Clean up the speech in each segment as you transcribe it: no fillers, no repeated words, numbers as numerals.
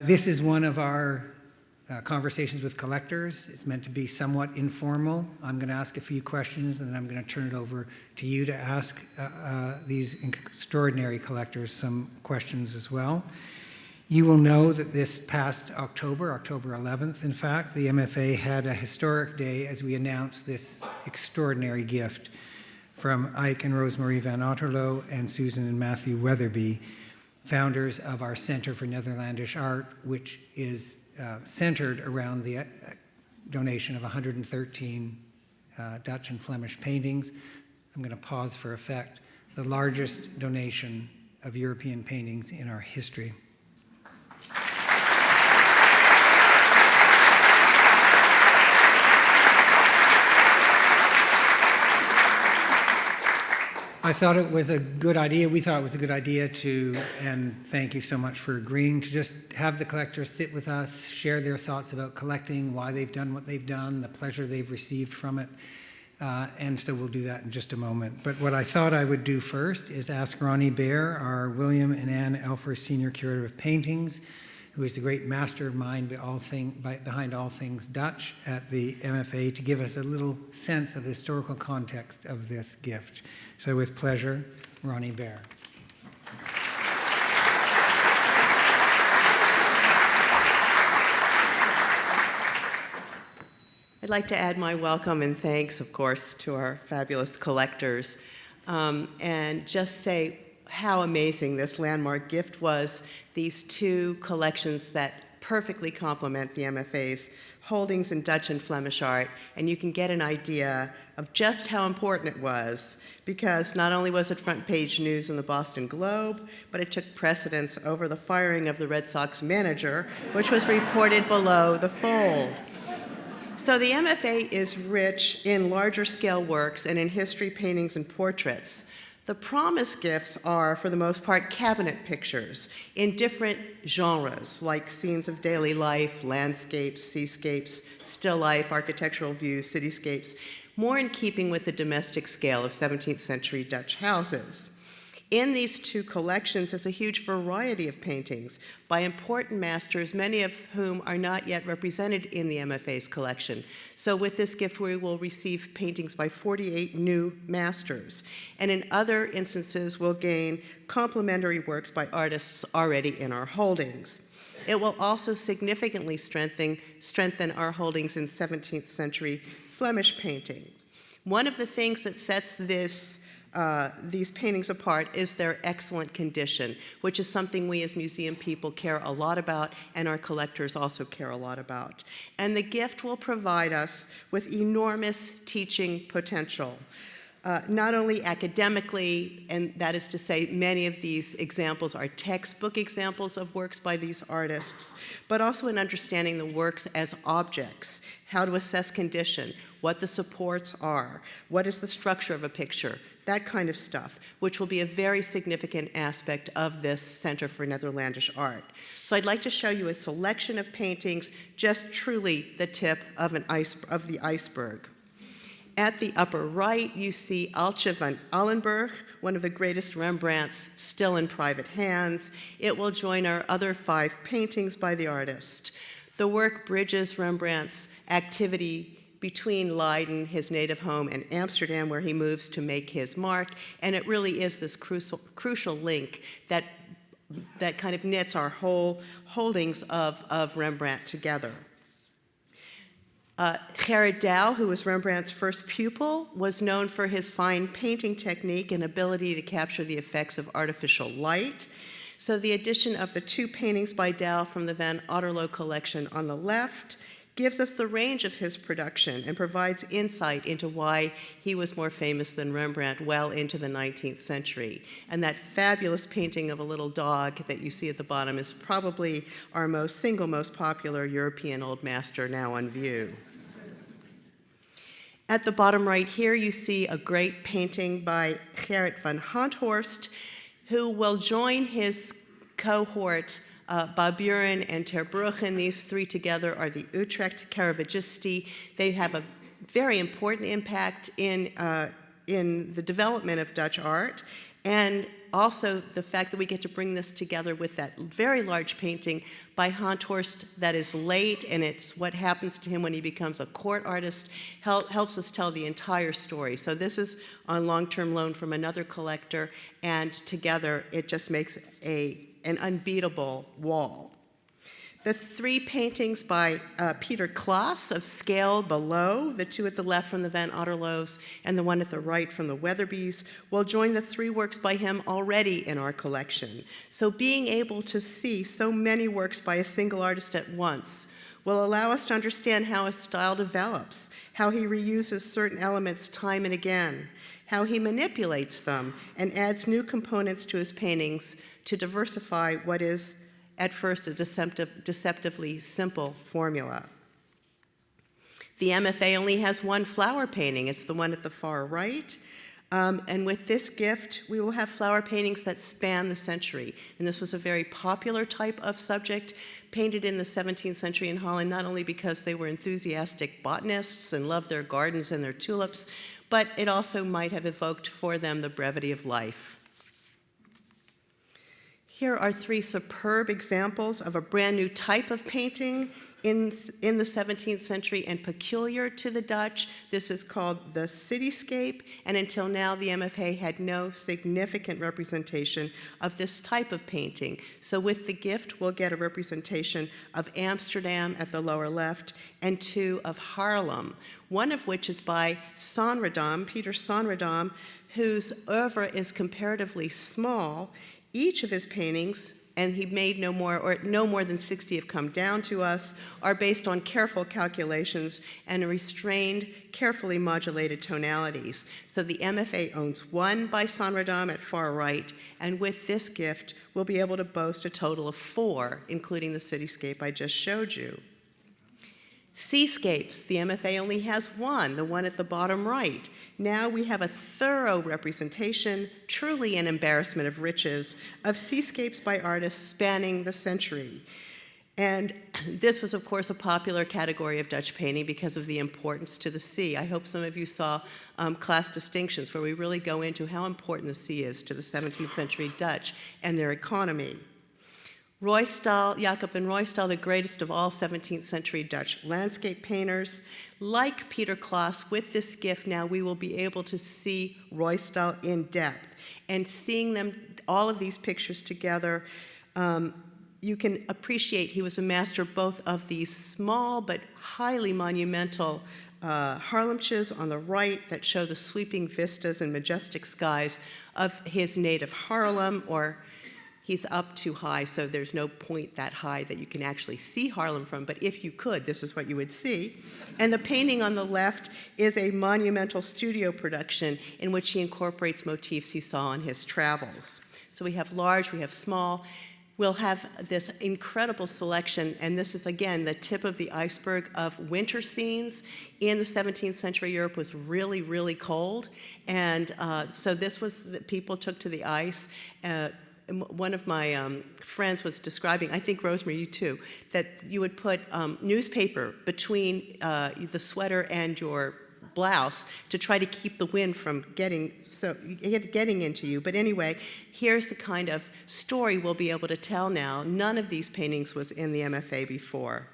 This is one of our conversations with collectors. It's meant to be somewhat informal. I'm going to ask a few questions, and then I'm going to turn it over to you to ask these extraordinary collectors some questions as well. You will know that this past October 11th, in fact, the MFA had a historic day as we announced this extraordinary gift from Eijk and Rosemarie van Otterloo and Susan and Matthew Weatherbie, founders of our Center for Netherlanders Art, which is centered around the donation of 113 Dutch and Flemish paintings. I'm going to pause for effect. The largest donation of European paintings in our history. I thought it was a good idea. We thought it was a good idea and thank you so much for agreeing to just have the collectors sit with us, share their thoughts about collecting, why they've done what they've done, the pleasure they've received from it. And so we'll do that in just a moment. But what I thought I would do first is ask Ronnie Baer, our William and Anne Elfer Senior Curator of Paintings, who is the great mastermind behind all things Dutch at the MFA, to give us a little sense of the historical context of this gift. So with pleasure, Ronnie Baer. I'd like to add my welcome and thanks, of course, to our fabulous collectors, and just say how amazing this landmark gift was. These two collections that perfectly complement the MFA's holdings in Dutch and Flemish art, and you can get an idea of just how important it was, because not only was it front page news in the Boston Globe, but it took precedence over the firing of the Red Sox manager, which was reported below the fold. So the MFA is rich in larger scale works and in history, paintings, and portraits. The promised gifts are, for the most part, cabinet pictures in different genres, like scenes of daily life, landscapes, seascapes, still life, architectural views, cityscapes, more in keeping with the domestic scale of 17th century Dutch houses. In these two collections is a huge variety of paintings by important masters, many of whom are not yet represented in the MFA's collection. So with this gift, we will receive paintings by 48 new masters. And in other instances, we'll gain complementary works by artists already in our holdings. It will also significantly strengthen our holdings in 17th century Flemish painting. One of the things that sets these paintings apart is their excellent condition, which is something we as museum people care a lot about, and our collectors also care a lot about. And the gift will provide us with enormous teaching potential, not only academically, and that is to say many of these examples are textbook examples of works by these artists, but also in understanding the works as objects, how to assess condition, what the supports are, what is the structure of a picture, that kind of stuff, which will be a very significant aspect of this Center for Netherlandish Art. So I'd like to show you a selection of paintings, just truly the tip of the iceberg. At the upper right, you see Altje van Allenburg, one of the greatest Rembrandts still in private hands. It will join our other 5 paintings by the artist. The work bridges Rembrandt's activity between Leiden, his native home, and Amsterdam, where he moves to make his mark, and it really is this crucial link that kind of knits our whole holdings of Rembrandt together. Gerrit Douw, who was Rembrandt's first pupil, was known for his fine painting technique and ability to capture the effects of artificial light. So the addition of the 2 paintings by Douw from the Van Otterloo collection on the left gives us the range of his production and provides insight into why he was more famous than Rembrandt well into the 19th century. And that fabulous painting of a little dog that you see at the bottom is probably our single most popular European old master now on view. At the bottom right here, you see a great painting by Gerrit van Honthorst, who will join his cohort Baburen and Ter Bruegen. These 3 together are the Utrecht Caravagisti. They have a very important impact in the development of Dutch art, and also the fact that we get to bring this together with that very large painting by Honthorst that is late, and it's what happens to him when he becomes a court artist, helps us tell the entire story. So this is on long-term loan from another collector, and together it just makes an unbeatable wall. The three paintings by Peter Klaas of scale below, the two at the left from the Van Otterloos and the one at the right from the Weatherbies, will join the three works by him already in our collection. So being able to see so many works by a single artist at once will allow us to understand how his style develops, how he reuses certain elements time and again, how he manipulates them and adds new components to his paintings to diversify what is at first a deceptively simple formula. The MFA only has one flower painting. It's the one at the far right. And with this gift, we will have flower paintings that span the century. And this was a very popular type of subject, painted in the 17th century in Holland, not only because they were enthusiastic botanists and loved their gardens and their tulips, but it also might have evoked for them the brevity of life. Here are three superb examples of a brand new type of painting in the 17th century and peculiar to the Dutch. This is called the cityscape, and until now the MFA had no significant representation of this type of painting. So with the gift, we'll get a representation of Amsterdam at the lower left and two of Haarlem, one of which is by Sonredam, Peter Sonredam, whose oeuvre is comparatively small. Each of his paintings, and he made no more than 60 have come down to us, are based on careful calculations and restrained, carefully modulated tonalities. So the MFA owns one by Sonredam at far right, and with this gift, we'll be able to boast a total of 4, including the cityscape I just showed you. Seascapes, the MFA only has one, the one at the bottom right. Now we have a thorough representation, truly an embarrassment of riches, of seascapes by artists spanning the century. And this was, of course, a popular category of Dutch painting because of the importance to the sea. I hope some of you saw class distinctions where we really go into how important the sea is to the 17th century Dutch and their economy. Ruysdael, Jacob van Ruysdael, the greatest of all 17th century Dutch landscape painters. Like Peter Klaas, with this gift now we will be able to see Ruysdael in depth. And seeing them, all of these pictures together, you can appreciate he was a master both of these small but highly monumental Haarlemtjes on the right that show the sweeping vistas and majestic skies of his native Haarlem, or he's up too high, so there's no point that high that you can actually see Haarlem from, but if you could, this is what you would see. And the painting on the left is a monumental studio production in which he incorporates motifs he saw on his travels. So we have large, we have small. We'll have this incredible selection, and this is, again, the tip of the iceberg of winter scenes. In the 17th century, Europe was really, really cold, and so this was that people took to the ice. One of my friends was describing, I think Rosemary, you too, that you would put newspaper between the sweater and your blouse to try to keep the wind from getting into you. But anyway, here's the kind of story we'll be able to tell now. None of these paintings was in the MFA before.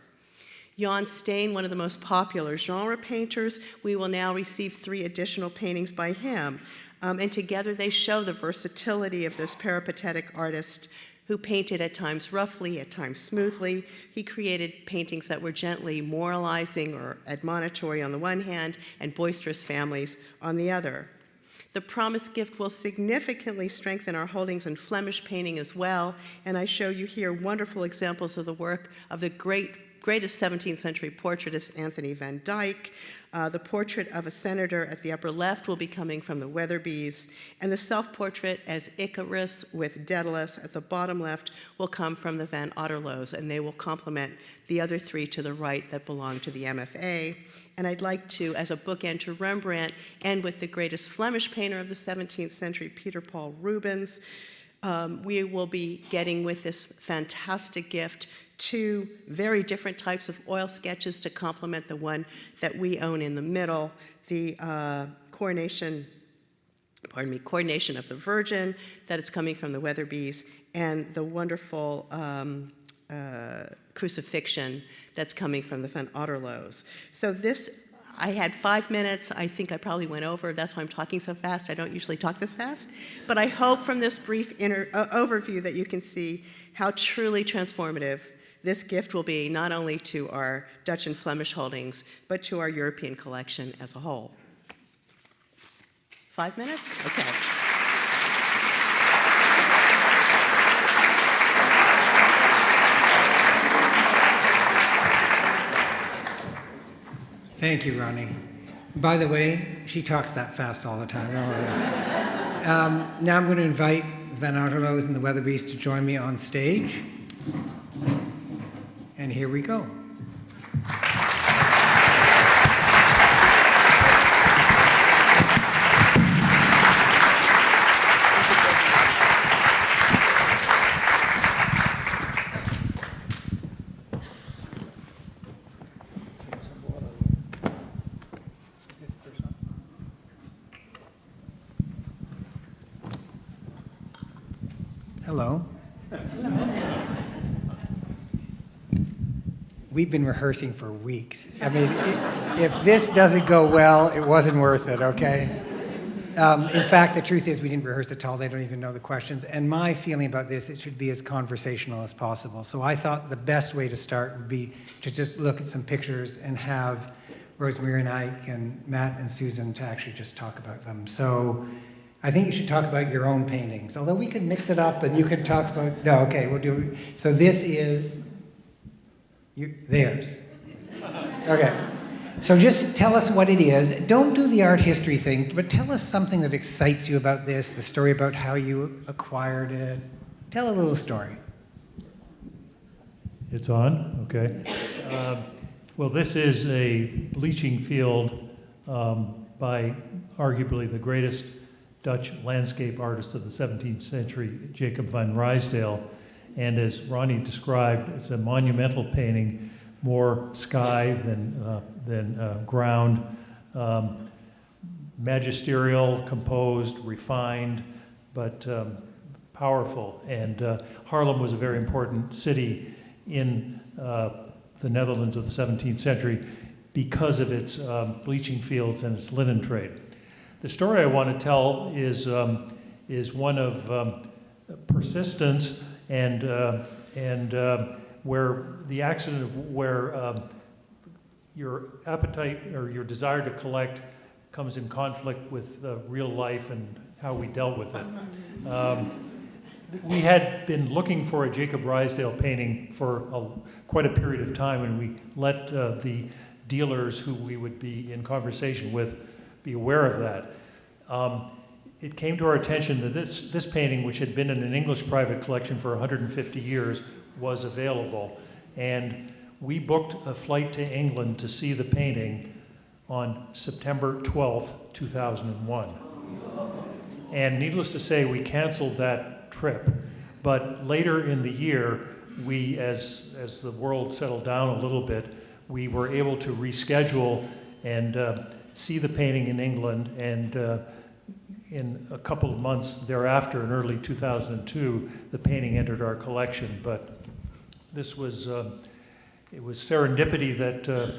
Jan Steen, one of the most popular genre painters, we will now receive 3 additional paintings by him. And together they show the versatility of this peripatetic artist who painted at times roughly, at times smoothly. He created paintings that were gently moralizing or admonitory on the one hand, and boisterous families on the other. The promised gift will significantly strengthen our holdings in Flemish painting as well, and I show you here wonderful examples of the work of the greatest 17th century portraitist Anthony van Dyck. The portrait of a senator at the upper left will be coming from the Weatherbies, and the self-portrait as Icarus with Daedalus at the bottom left will come from the Van Otterloos, and they will complement the other 3 to the right that belong to the MFA. And I'd like to, as a bookend to Rembrandt, end with the greatest Flemish painter of the 17th century, Peter Paul Rubens. We will be getting with this fantastic gift 2 very different types of oil sketches to complement the one that we own in the middle, the Coronation coordination of the Virgin, that it's coming from the Weatherbies, and the wonderful crucifixion that's coming from the Van Otterloos. So this, I had 5 minutes. I think I probably went over. That's why I'm talking so fast. I don't usually talk this fast. But I hope from this brief overview that you can see how truly transformative this gift will be, not only to our Dutch and Flemish holdings, but to our European collection as a whole. 5 minutes? Okay. Thank you, Ronnie. By the way, she talks that fast all the time. Don't worry. Now I'm going to invite the Van Otterloos and the Weatherbies to join me on stage. And here we go. Hello. We've been rehearsing for weeks. I mean, if this doesn't go well, it wasn't worth it, okay? In fact, the truth is we didn't rehearse at all. They don't even know the questions. And my feeling about this, it should be as conversational as possible. So I thought the best way to start would be to just look at some pictures and have Rosemary and Eijk and Matt and Susan to actually just talk about them. So I think you should talk about your own paintings, although we could mix it up and you could talk about, no, okay, we'll do, so this is theirs. Okay, so just tell us what it is. Don't do the art history thing, but tell us something that excites you about this, the story about how you acquired it. Tell a little story. It's on, okay. Well, this is a bleaching field by arguably the greatest Dutch landscape artist of the 17th century, Jacob van Ruysdael. And as Ronnie described, it's a monumental painting, more sky than ground, magisterial, composed, refined, but powerful. And Haarlem was a very important city in the Netherlands of the 17th century because of its bleaching fields and its linen trade. The story I want to tell is one of persistence and where the accident of where your appetite or your desire to collect comes in conflict with real life and how we dealt with it. We had been looking for a Jacob Ruysdael painting for quite a period of time, and we let the dealers who we would be in conversation with be aware of that. It came to our attention that this painting, which had been in an English private collection for 150 years, was available. And we booked a flight to England to see the painting on September 12th, 2001. And needless to say, we canceled that trip. But later in the year, we, as the world settled down a little bit, we were able to reschedule and see the painting in England, and in a couple of months thereafter, in early 2002, the painting entered our collection. But this was, it was serendipity that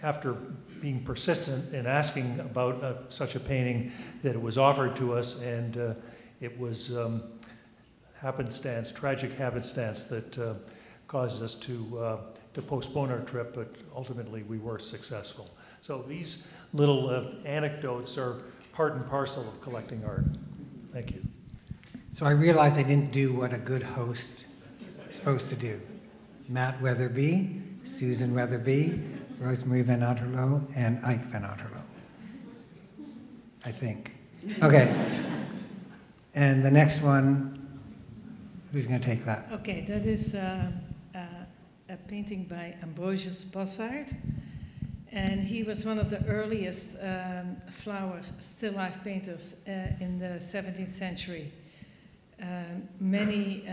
after being persistent in asking about such a painting, that it was offered to us, and it was happenstance, tragic happenstance that caused us to postpone our trip, but ultimately we were successful. So these little anecdotes are part and parcel of collecting art. Thank you. So I realized I didn't do what a good host is supposed to do. Matt Weatherbie, Susan Weatherbie, Rosemary Van Otterloo, and Eijk Van Otterloo. I think. Okay. And the next one, who's going to take that? Okay, that is a painting by Ambrosius Bossard. And he was one of the earliest flower still life painters in the 17th century. Many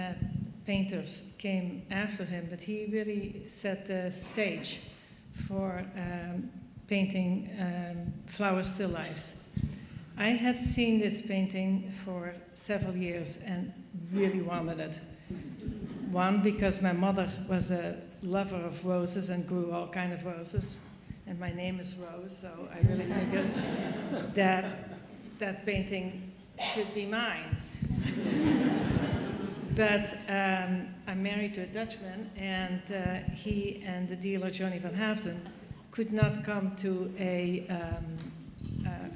painters came after him, but he really set the stage for painting flower still lifes. I had seen this painting for several years and really wanted it. One, because my mother was a lover of roses and grew all kind of roses, and my name is Rose, so I really figured that painting should be mine. But I'm married to a Dutchman, and he and the dealer, Johnny van Haften, could not come to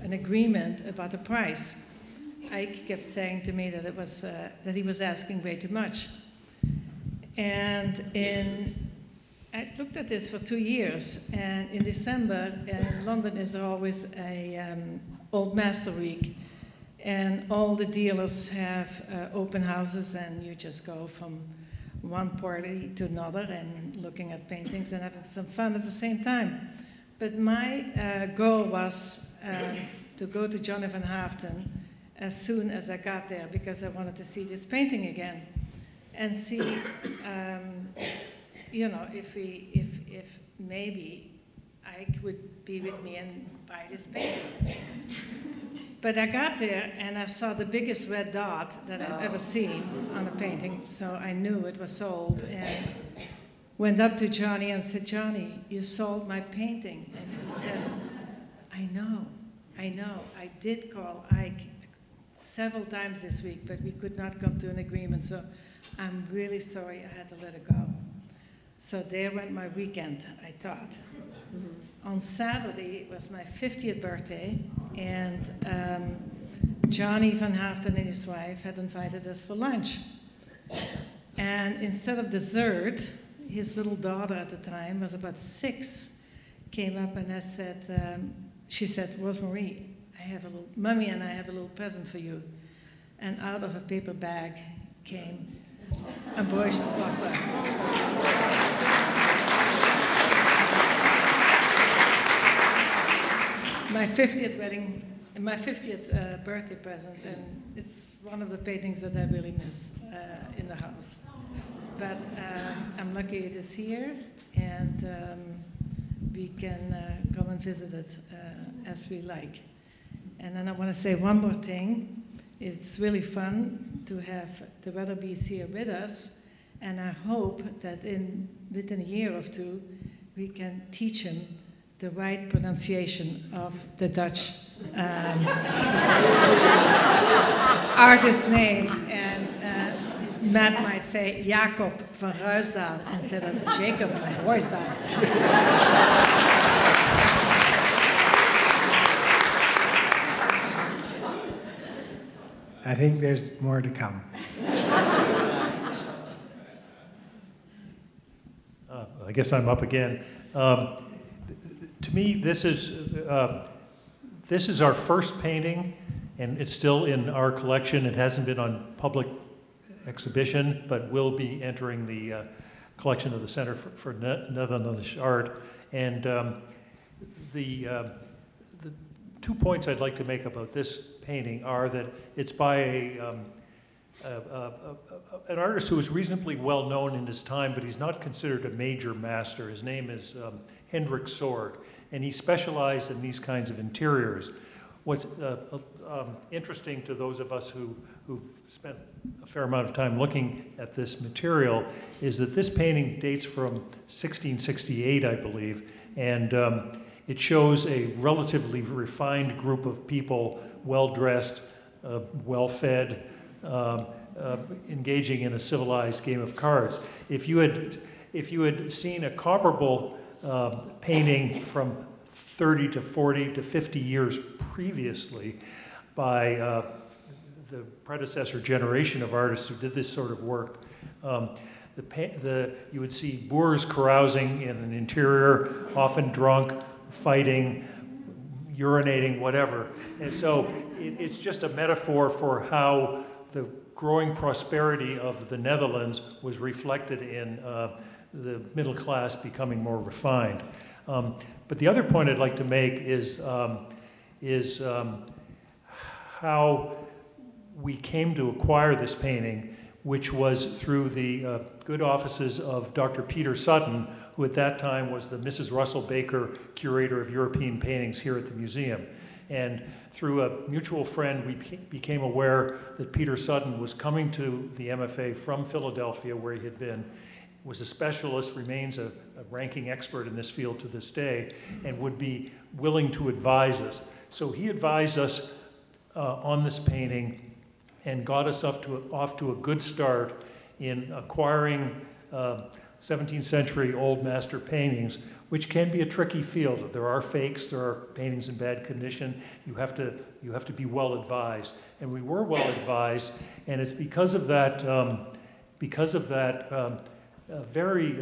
an agreement about the price. Eijk kept saying to me that that he was asking way too much. And I looked at this for 2 years, and in December in London is always a Old Master Week, and all the dealers have open houses, and you just go from one party to another and looking at paintings and having some fun at the same time. But my goal was to go to Johnny van Haften as soon as I got there, because I wanted to see this painting again and see, if maybe I would be with me and buy this painting. But I got there and I saw the biggest red dot that I've ever seen on a painting, so I knew it was sold, and went up to Johnny and said, "Johnny, you sold my painting." And he said, I know. I did call Eijk several times this week, but we could not come to an agreement, so I'm really sorry I had to let it go." So there went my weekend, I thought. On Saturday, it was my 50th birthday, and Johnny van Haften and his wife had invited us for lunch. And instead of dessert, his little daughter at the time was about 6, came up and she said, "Rosemarie, Mommy and I have a little present for you." And out of a paper bag came ambrosia Wasser. My 50th birthday present, and it's one of the paintings that I really miss in the house. But I'm lucky it is here, and we can come and visit it as we like. And then I want to say one more thing. It's really fun to have the Weatherbees here with us, and I hope that within a year or two, we can teach him the right pronunciation of the Dutch artist's name. And Matt might say Jacob van Ruisdael instead of Jacob van Ruisdael. I think there's more to come. I guess I'm up again. To me, this is our first painting, and it's still in our collection. It hasn't been on public exhibition, but will be entering the collection of the Center for Netherlanders Art. And the 2 points I'd like to make about this painting are that it's by an artist who is reasonably well known in his time, but he's not considered a major master. His name is Hendrix, and he specialized in these kinds of interiors. What's interesting to those of us who've spent a fair amount of time looking at this material is that this painting dates from 1668, I believe, and it shows a relatively refined group of people, well-dressed, well-fed, engaging in a civilized game of cards. If you had seen a comparable painting from 30 to 40 to 50 years previously by the predecessor generation of artists who did this sort of work, you would see boors carousing in an interior, often drunk, fighting, urinating, whatever. And so it's just a metaphor for how the growing prosperity of the Netherlands was reflected in the middle class becoming more refined. But the other point I'd like to make is how we came to acquire this painting, which was through the good offices of Dr. Peter Sutton, who at that time was the Mrs. Russell Baker Curator of European Paintings here at the museum. And through a mutual friend, we became aware that Peter Sutton was coming to the MFA from Philadelphia, where he had been, was a specialist, remains a ranking expert in this field to this day, and would be willing to advise us. So he advised us on this painting and got us off to a good start in acquiring 17th century old master paintings, which can be a tricky field. There are fakes, there are paintings in bad condition. You have to be well advised, and we were well advised, and it's because of that very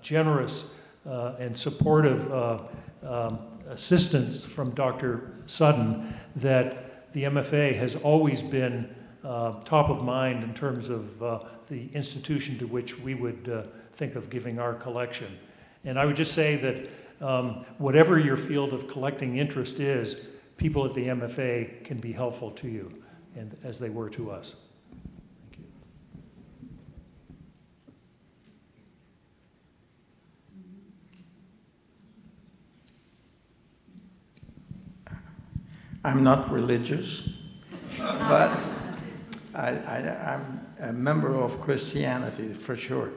generous and supportive assistance from Dr. Sutton that the MFA has always been top of mind in terms of the institution to which we would think of giving our collection. And I would just say that whatever your field of collecting interest is, people at the MFA can be helpful to you, and as they were to us. Thank you. I'm not religious, but I'm a member of Christianity for sure.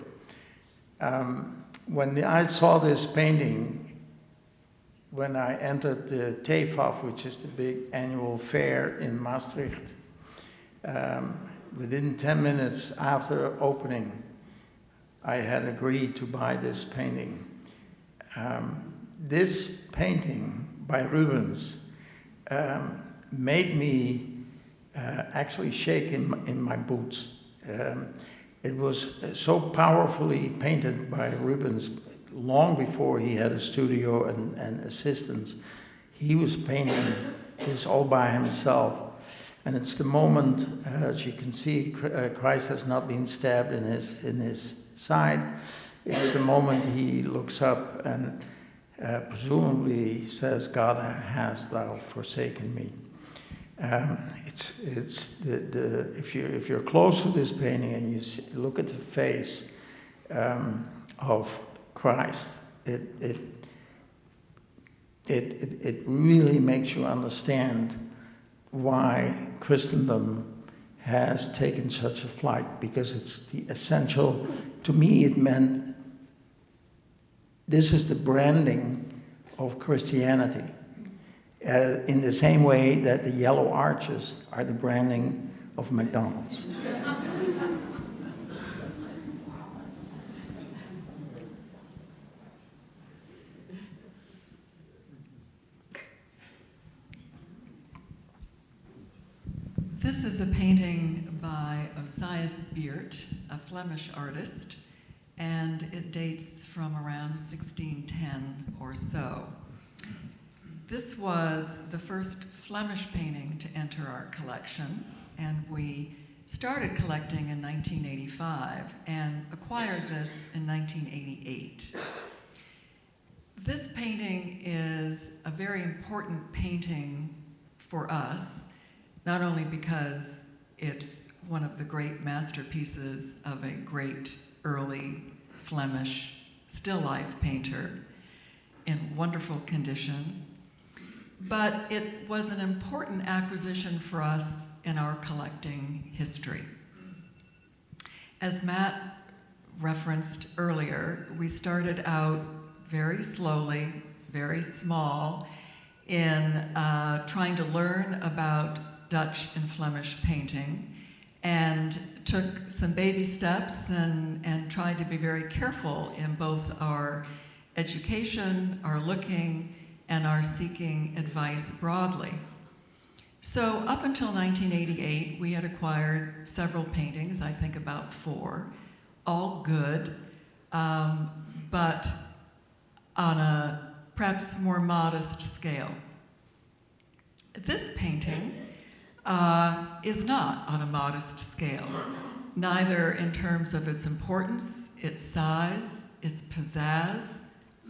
When I saw this painting, when I entered the Teitelbaum, which is the big annual fair in Maastricht, within 10 minutes after opening, I had agreed to buy this painting. This painting by Rubens made me actually shake in my boots. It was so powerfully painted by Rubens long before he had a studio and assistants. He was painting this all by himself. And it's the moment, as you can see, Christ has not been stabbed in his side. It's the moment he looks up and presumably says, "God, hast thou forsaken me?" If you're close to this painting and you look at the face of Christ, it really makes you understand why Christendom has taken such a flight, because it's the essential. To me, it meant this is the branding of Christianity. In the same way that the yellow arches are the branding of McDonald's. This is a painting by Osias Beert, a Flemish artist, and it dates from around 1610 or so. This was the first Flemish painting to enter our collection, and we started collecting in 1985 and acquired this in 1988. This painting is a very important painting for us, not only because it's one of the great masterpieces of a great early Flemish still life painter in wonderful condition, but it was an important acquisition for us in our collecting history. As Matt referenced earlier, we started out very slowly, very small, in trying to learn about Dutch and Flemish painting, and took some baby steps and tried to be very careful in both our education, our looking, and our seeking advice broadly. So up until 1988, we had acquired several paintings, I think about 4, all good, but on a perhaps more modest scale. This painting is not on a modest scale, neither in terms of its importance, its size, its pizzazz,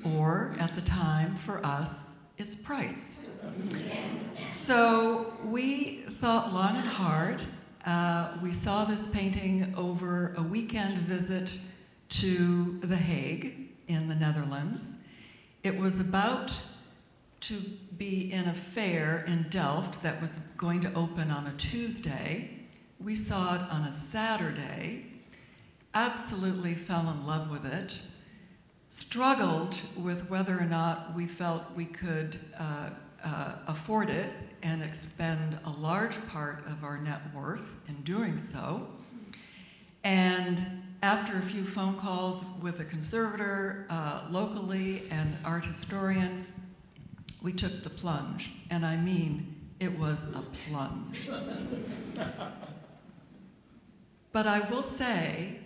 or, at the time, for us, its price. So we thought long and hard. We saw this painting over a weekend visit to The Hague in the Netherlands. It was about to be in a fair in Delft that was going to open on a Tuesday. We saw it on a Saturday, absolutely fell in love with it, struggled with whether or not we felt we could afford it and expend a large part of our net worth in doing so. And after a few phone calls with a conservator locally and art historian, we took the plunge. And I mean, it was a plunge. But I will say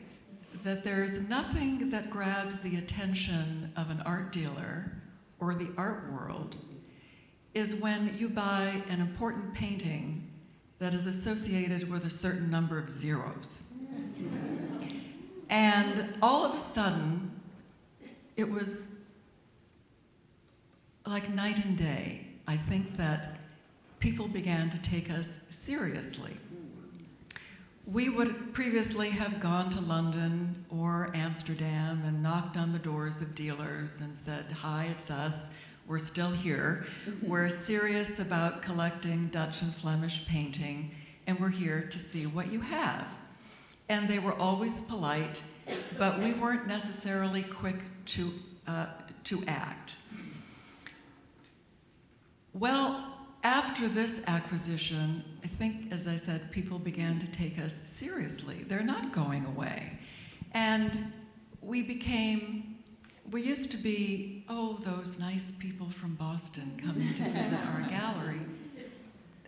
that there's nothing that grabs the attention of an art dealer or the art world is when you buy an important painting that is associated with a certain number of zeros. And all of a sudden, it was like night and day. I think that people began to take us seriously. We would previously have gone to London or Amsterdam and knocked on the doors of dealers and said, "Hi, it's us. We're still here. We're serious about collecting Dutch and Flemish painting, and we're here to see what you have." And they were always polite, but we weren't necessarily quick to act. Well, after this acquisition, I think, as I said, people began to take us seriously. They're not going away. And we used to be, oh, those nice people from Boston coming to visit our gallery.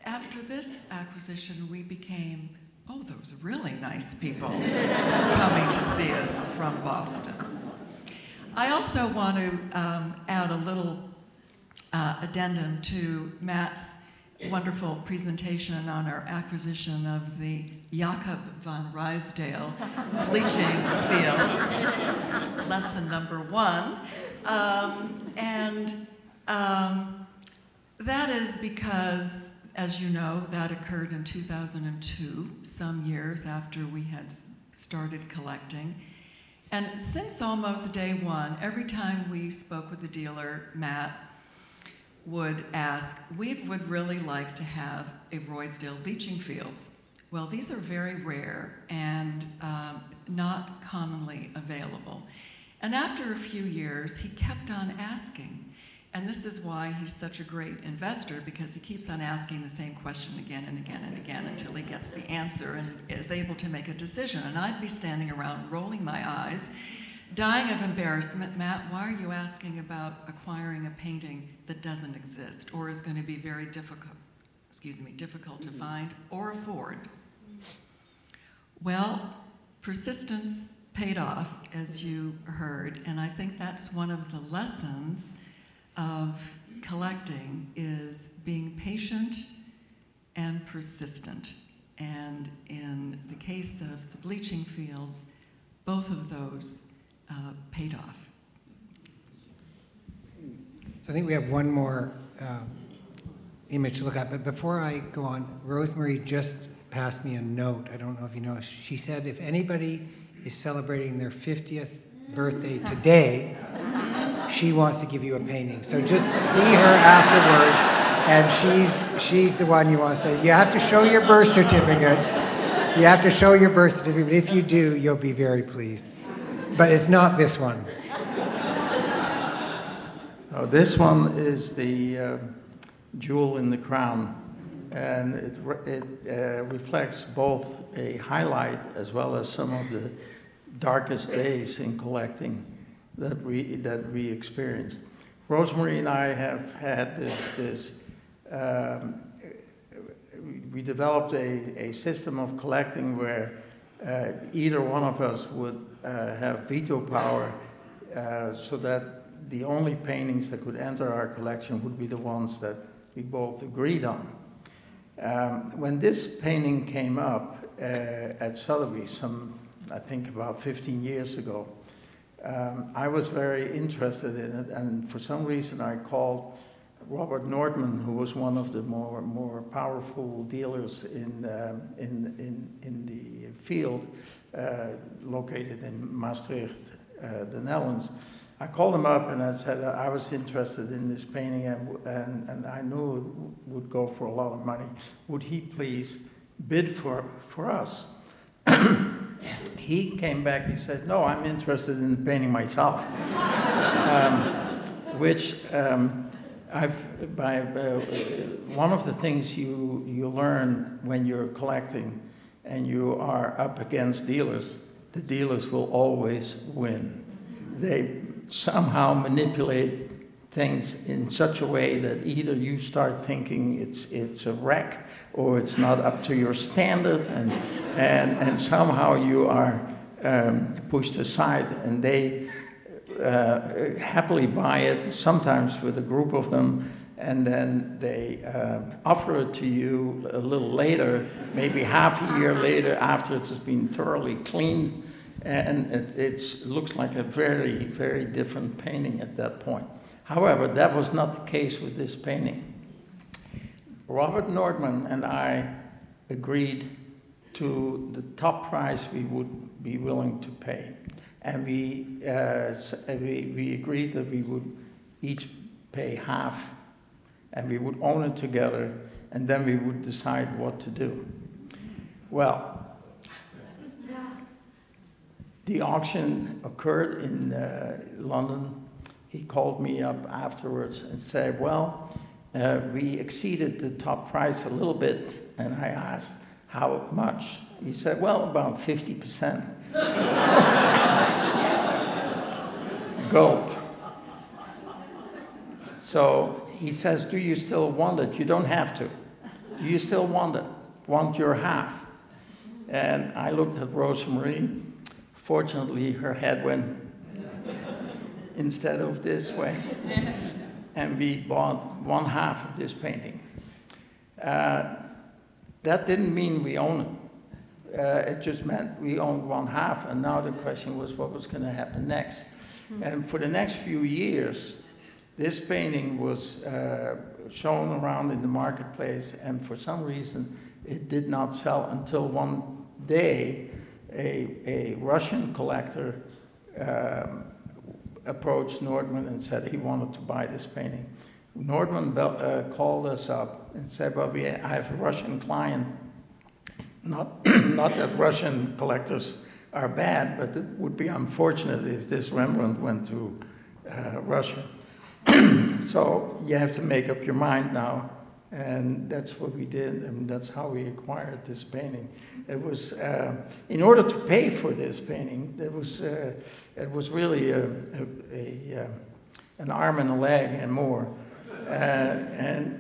After this acquisition, we became, oh, those really nice people coming to see us from Boston. I also want to add a little addendum to Matt's wonderful presentation on our acquisition of the Jacob van Ruysdael bleaching fields, lesson number 1. That is because, as you know, that occurred in 2002, some years after we had started collecting. And since almost day one, every time we spoke with the dealer, Matt would ask, "We would really like to have a Ruysdael bleaching fields." Well, these are very rare and not commonly available. And after a few years, he kept on asking. And this is why he's such a great investor, because he keeps on asking the same question again and again and again until he gets the answer and is able to make a decision. And I'd be standing around rolling my eyes, dying of embarrassment. "Matt, why are you asking about acquiring a painting that doesn't exist or is going to be very difficult to find or afford?" Well, persistence paid off, as you heard, and I think that's one of the lessons of collecting, is being patient and persistent. And in the case of the bleaching fields, both of those paid off. So I think we have one more image to look at, but before I go on, Rosemary just passed me a note. I don't know if you know. She said if anybody is celebrating their 50th birthday today, she wants to give you a painting. So just see her afterwards, and she's the one you want to say. You have to show your birth certificate. You have to show your birth certificate. If you do, you'll be very pleased. But it's not this one. Oh, this one is the jewel in the crown, and it reflects both a highlight as well as some of the darkest days in collecting that we experienced. Rosemary and I have had we developed a system of collecting where either one of us would have veto power, so that the only paintings that could enter our collection would be the ones that we both agreed on. When this painting came up at Weatherbie, I think about 15 years ago, I was very interested in it, and for some reason I called Robert Nordmann, who was one of the more powerful dealers in the field, located in Maastricht, the Netherlands. I called him up and I said I was interested in this painting and I knew it would go for a lot of money. Would he please bid for us? He came back, he said, no, I'm interested in the painting myself. One of the things you learn when you're collecting and you are up against dealers, the dealers will always win. They somehow manipulate things in such a way that either you start thinking it's a wreck or it's not up to your standard, and somehow you are pushed aside, and they happily buy it, sometimes with a group of them, and then they offer it to you a little later, maybe half a year later, after it's been thoroughly cleaned, and it looks like a very, very different painting at that point. However, that was not the case with this painting. Robert Nordmann and I agreed to the top price we would be willing to pay. And we agreed that we would each pay half, and we would own it together, and then we would decide what to do. Well, the auction occurred in London. He called me up afterwards and said, well, we exceeded the top price a little bit, and I asked, how much? He said, well, about 50%. Gulp. So he says, do you still want it? You don't have to. Do you still want it? Want your half? And I looked at Rosemarie. Fortunately, her head went instead of this way. And we bought one half of this painting. That didn't mean we own it. It just meant we owned one half, and now the question was what was going to happen next. And for the next few years, this painting was shown around in the marketplace, and for some reason it did not sell until one day a Russian collector approached Nordmann and said he wanted to buy this painting. Nordmann called us up and said, well, I have a Russian client. Not that Russian collectors are bad, but it would be unfortunate if this Rembrandt went to Russia. So you have to make up your mind now, and that's what we did, and that's how we acquired this painting. It was in order to pay for this painting. It was really an arm and a leg and more, and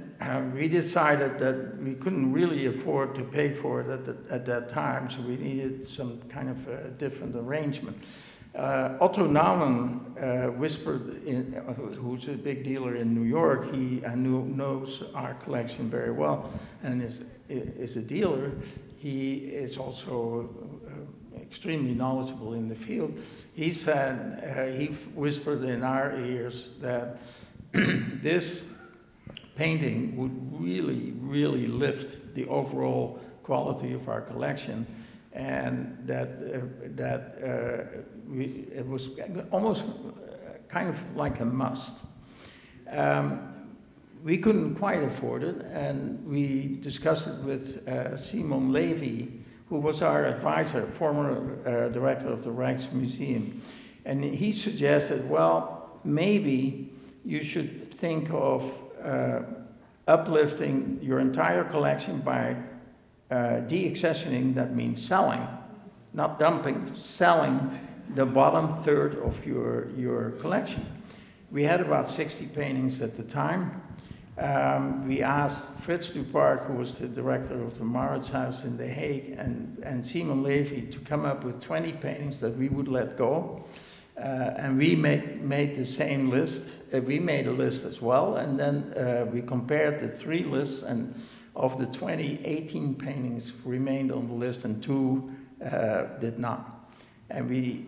we decided that we couldn't really afford to pay for it at that time, so we needed some kind of a different arrangement. Otto Naumann whispered, who's a big dealer in New York, he knows our collection very well and is a dealer. He is also extremely knowledgeable in the field. He said, he whispered in our ears that this painting would really, really lift the overall quality of our collection, and that it was almost kind of like a must. We couldn't quite afford it, and we discussed it with Simon Levy, who was our advisor, former director of the Rijksmuseum. And he suggested, well, maybe you should think of uplifting your entire collection by deaccessioning, that means selling, not dumping, selling the bottom third of your collection. We had about 60 paintings at the time. We asked Frits Duparc, who was the director of the Mauritshuis in The Hague, and Simon Levy to come up with 20 paintings that we would let go. And we made the same list. We made a list as well, and then we compared the three lists, and of the 18 paintings remained on the list, and 2 did not. And we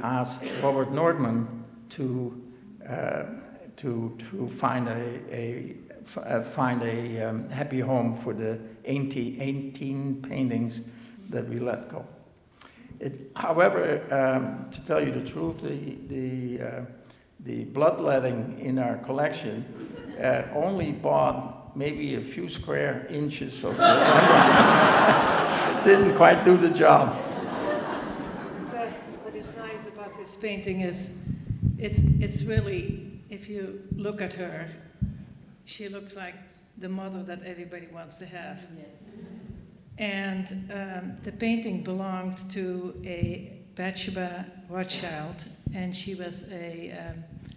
asked Robert Nordmann to find a happy home for the 18 paintings that we let go. However, to tell you the truth, the bloodletting in our collection only bought maybe a few square inches of the It didn't quite do the job. But what is nice about this painting is it's really, if you look at her, she looks like the mother that everybody wants to have. Yes. And the painting belonged to a Bathsheba Rothschild, and she was a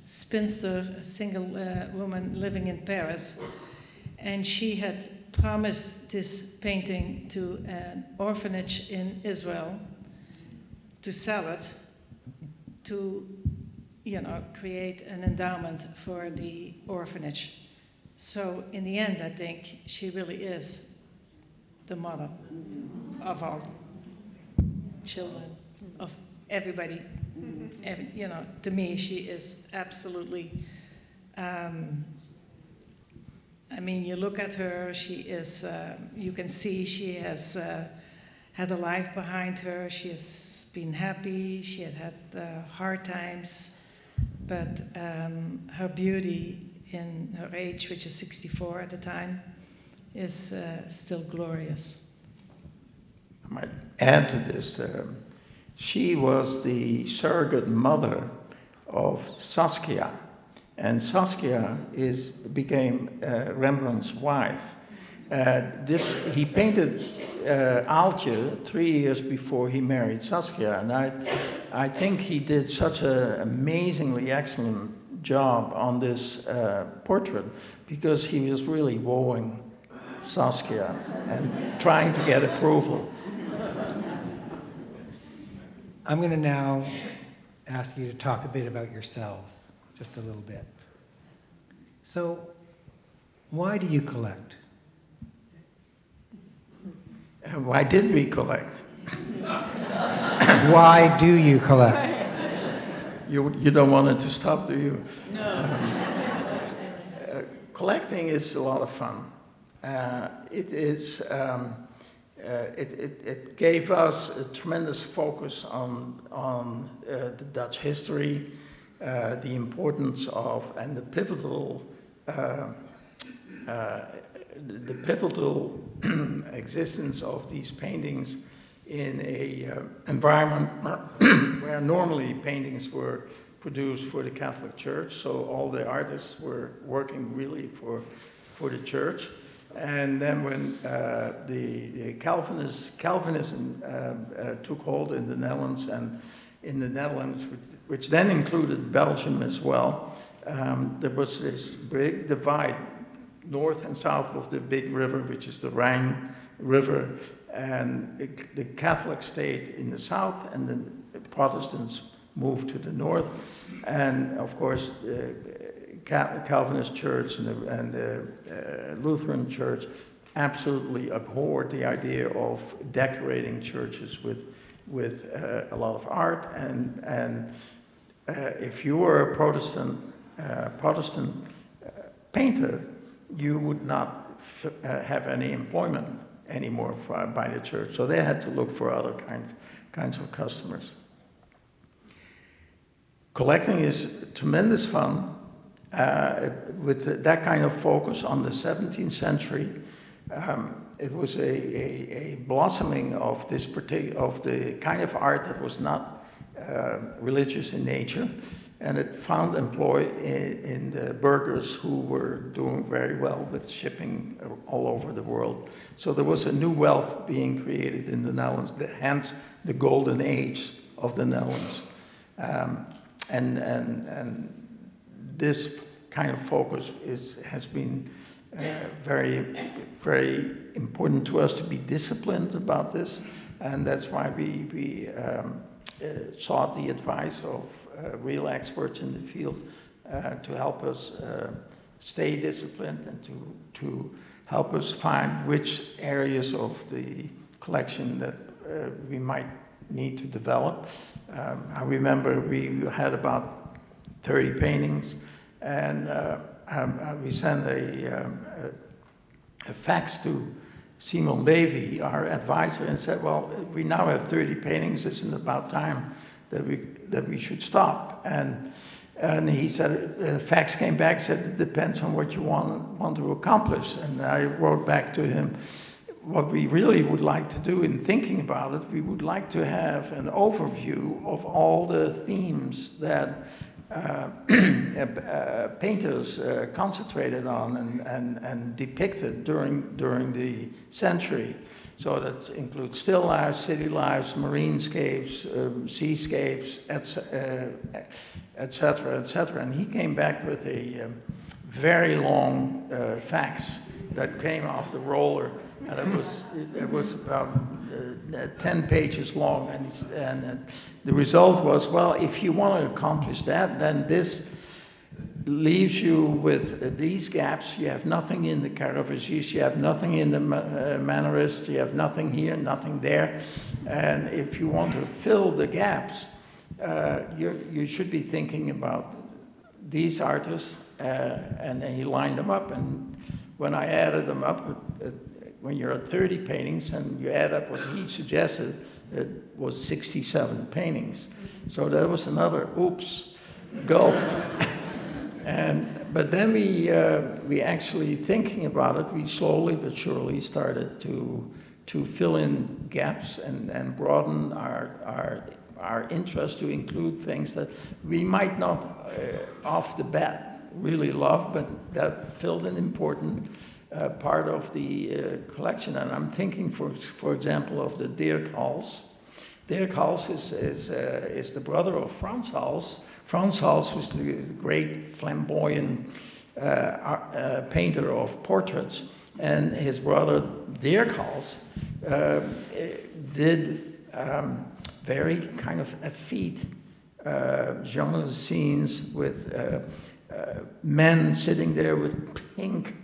spinster, a single woman living in Paris. And she had promised this painting to an orphanage in Israel to sell it, to, create an endowment for the orphanage. So in the end, I think she really is the mother of all children, of everybody. To me, she is absolutely, you look at her, she is, you can see she has had a life behind her. She has been happy, she had hard times, but her beauty in her age, which is 64 at the time, is still glorious. I might add to this, she was the surrogate mother of Saskia, and Saskia became Rembrandt's wife. He painted Aaltje 3 years before he married Saskia, and I think he did such an amazingly excellent job on this portrait because he was really wooing Saskia and trying to get approval. I'm going to now ask you to talk a bit about yourselves, just a little bit. So, why do you collect? Why did we collect? Why do you collect? You don't want it to stop, do you? No. Collecting is a lot of fun. It gave us a tremendous focus on the Dutch history, the importance of, and the pivotal existence of these paintings in a environment where normally paintings were produced for the Catholic Church, so all the artists were working really for the church. And then when the Calvinism took hold in the Netherlands, and in the Netherlands, which then included Belgium as well, there was this big divide north and south of the big river, which is the Rhine River, and the Catholic stayed in the south, and then the Protestants moved to the north. And of course, Calvinist church and the Lutheran church absolutely abhorred the idea of decorating churches with a lot of art. And if you were a Protestant painter, you would not have any employment anymore by the church. So they had to look for other kinds of customers. Collecting is tremendous fun. With that kind of focus on the 17th century, it was a blossoming of the kind of art that was not religious in nature, and it found employ in the burghers who were doing very well with shipping all over the world. So there was a new wealth being created in the Netherlands, hence the golden age of the Netherlands. And this kind of focus has been very, very important to us to be disciplined about this, and that's why we sought the advice of real experts in the field to help us stay disciplined and to help us find which areas of the collection that we might need to develop. I remember we had about 30 paintings, and we sent a fax to Simon Levy, our advisor, and said, well, we now have 30 paintings, isn't it about time that we should stop? And he said, facts came back, said it depends on what you want to accomplish. And I wrote back to him, what we really would like to do in thinking about it, we would like to have an overview of all the themes that painters concentrated on and depicted during the century. So that includes still lives, city lives, marinescapes, seascapes, etc., etc. And he came back with a very long fax that came off the roller, and it was about 10 pages long, and the result was, well, if you want to accomplish that, then this leaves you with these gaps. You have nothing in the Caravaggio, you have nothing in the Mannerists, you have nothing here, nothing there, and if you want to fill the gaps, you should be thinking about these artists, and he lined them up, and when I added them up, when you're at 30 paintings and you add up what he suggested, it was 67 paintings. So that was another oops, gulp. But then we actually, thinking about it, we slowly but surely started to fill in gaps and broaden our interest to include things that we might not off the bat really love, but that filled an important part of the collection. And I'm thinking, for example, of the Dirk Hals. Dirk Hals is the brother of Frans Hals. Frans Hals was the great flamboyant painter of portraits, and his brother Dirk Hals did very kind of effete genre scenes with men sitting there with pink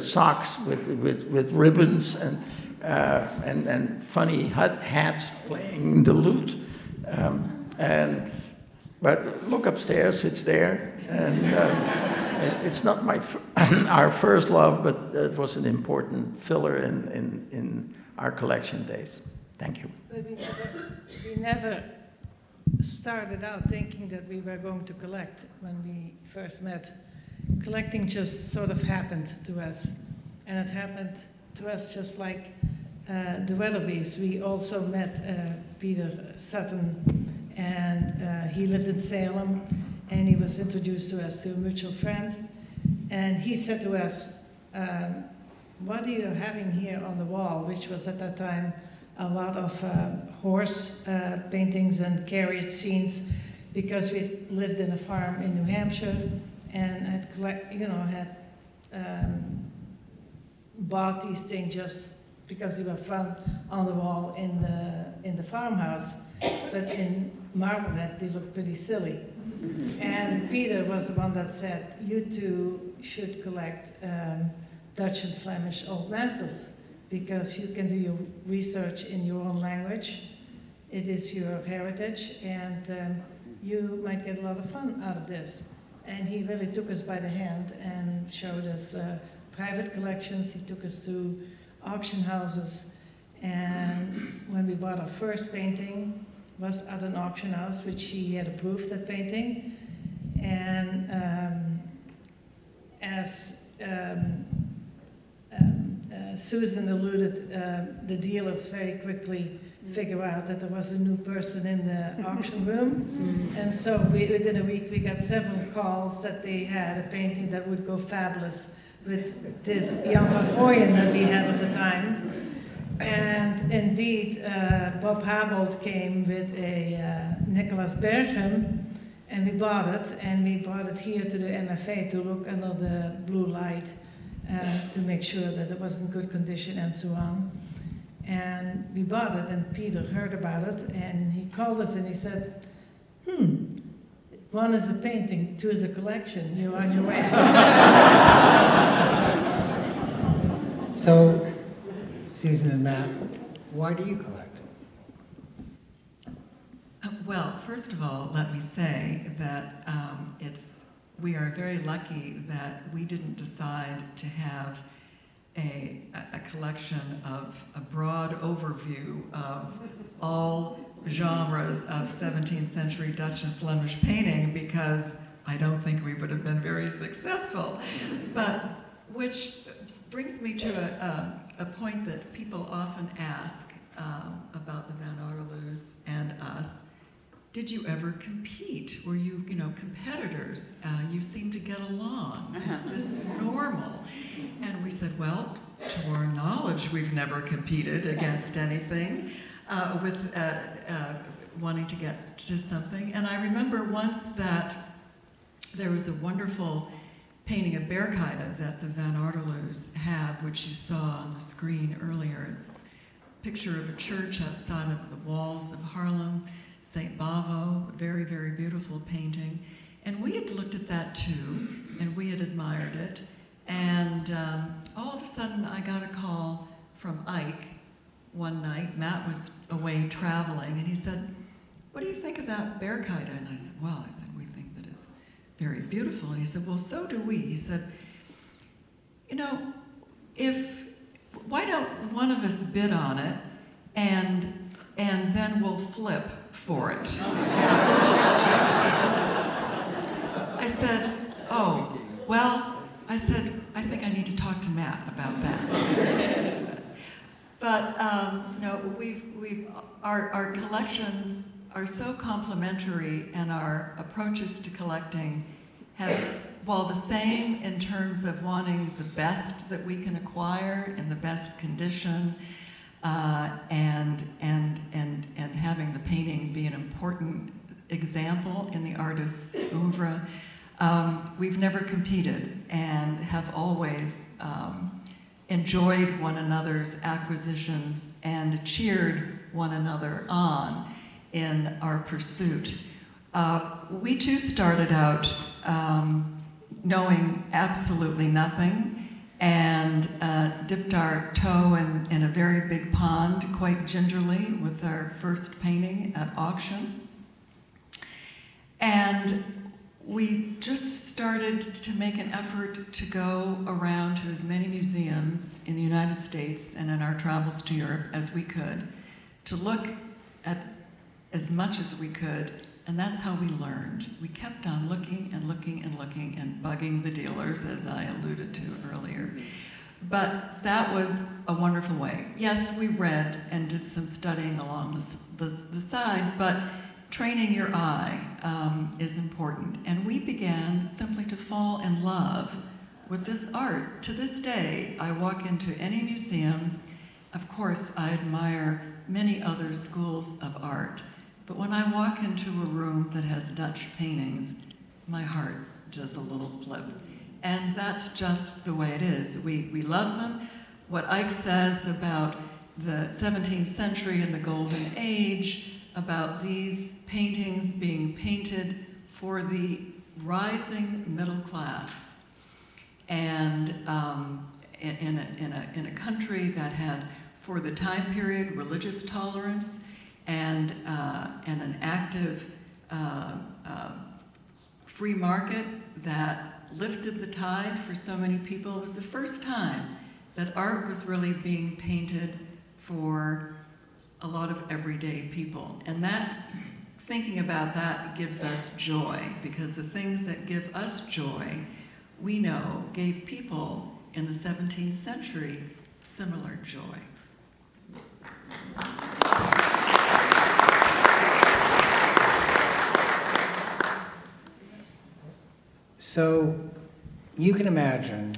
socks with ribbons and funny hats playing the lute. But look upstairs, it's there, and it's not our first love, but it was an important filler in our collection days. Thank you. But we never started out thinking that we were going to collect when we first met. Collecting just sort of happened to us, and it happened to us just like the Weatherbies. We also met Peter Sutton, and he lived in Salem, and he was introduced to us to a mutual friend, and he said to us, what are you having here on the wall, which was at that time a lot of horse paintings and carriage scenes, because we lived in a farm in New Hampshire and had bought these things just because they were fun on the wall in the farmhouse. But in Marblehead, they looked pretty silly. And Peter was the one that said, you two should collect Dutch and Flemish old masters, because you can do your research in your own language. It is your heritage, and you might get a lot of fun out of this. And he really took us by the hand and showed us private collections. He took us to auction houses. And when we bought our first painting, was at an auction house, which he had approved, that painting. And as Susan alluded, the dealers very quickly figure out that there was a new person in the auction room. And so within a week we got several calls that they had a painting that would go fabulous with this Jan van Rooyen that we had at the time. And indeed, Bob Habold came with a Nicolas Berghem, and we bought it, and we brought it here to the MFA to look under the blue light to make sure that it was in good condition and so on. And we bought it, and Peter heard about it, and he called us and he said, one is a painting, two is a collection, you're on your way. So, Susan and Matt, why do you collect? Well, first of all, let me say that we are very lucky that we didn't decide to have a collection of a broad overview of all genres of 17th century Dutch and Flemish painting, because I don't think we would have been very successful. But which brings me to a point that people often ask about the Van Otterloos and us. Did you ever compete? Were you, competitors? You seem to get along. Is this normal? And we said, well, to our knowledge, we've never competed against anything with wanting to get to something. And I remember once that there was a wonderful painting of Berkheide that the Van Otterloos have, which you saw on the screen earlier. It's a picture of a church outside of the walls of Haarlem, St. Bavo, very, very beautiful painting. And we had looked at that too, and we had admired it. And all of a sudden, I got a call from Eijk one night. Matt was away traveling, and he said, what do you think of that Berkheide? And I said, well, we think that it's very beautiful. And he said, well, so do we. He said, why don't one of us bid on it, and then we'll flip for it. I said, oh, well, I said, I think I need to talk to Matt about that. But no, our collections are so complementary, and our approaches to collecting have, while the same in terms of wanting the best that we can acquire in the best condition, and having the painting be an important example in the artist's oeuvre, we've never competed and have always enjoyed one another's acquisitions and cheered one another on in our pursuit. We too started out knowing absolutely nothing, and dipped our toe in a very big pond quite gingerly with our first painting at auction. And we just started to make an effort to go around to as many museums in the United States and in our travels to Europe as we could, to look at as much as we could, and that's how we learned. We kept on looking and looking and looking and bugging the dealers, as I alluded to earlier. But that was a wonderful way. Yes, we read and did some studying along the side, but training your eye is important. And we began simply to fall in love with this art. To this day, I walk into any museum. Of course, I admire many other schools of art, but when I walk into a room that has Dutch paintings, my heart does a little flip. And that's just the way it is. We love them. What Eijk says about the 17th century and the Golden Age, about these paintings being painted for the rising middle class, and in a country that had, for the time period, religious tolerance and an active free market that lifted the tide for so many people. It was the first time that art was really being painted for a lot of everyday people. And that, thinking about that, gives us joy, because the things that give us joy, we know, gave people in the 17th century similar joy. So you can imagine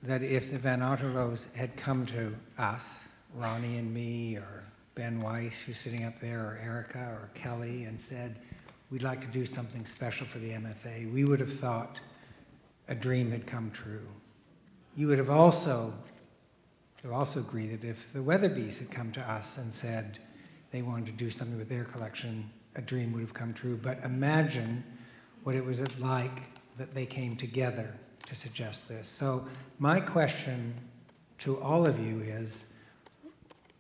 that if the Van Otterloos had come to us, Ronnie and me, or Ben Weiss, who's sitting up there, or Erica, or Kelly, and said, we'd like to do something special for the MFA, we would have thought a dream had come true. You would have also, you'll also agree that if the Weatherbies had come to us and said they wanted to do something with their collection, a dream would have come true. But imagine what it was like that they came together to suggest this. So my question to all of you is,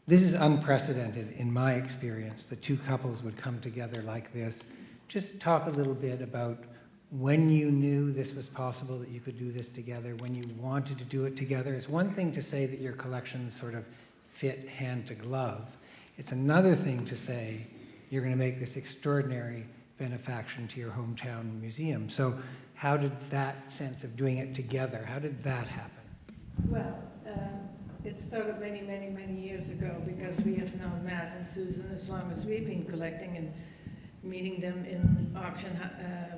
this is unprecedented in my experience, that two couples would come together like this. Just talk a little bit about when you knew this was possible, that you could do this together, when you wanted to do it together. It's one thing to say that your collections sort of fit hand to glove. It's another thing to say you're going to make this extraordinary benefaction to your hometown museum. So how did that sense of doing it together, how did that happen? Well, it started many, many, many years ago because we have known Matt and Susan as long as we've been collecting and meeting them in auction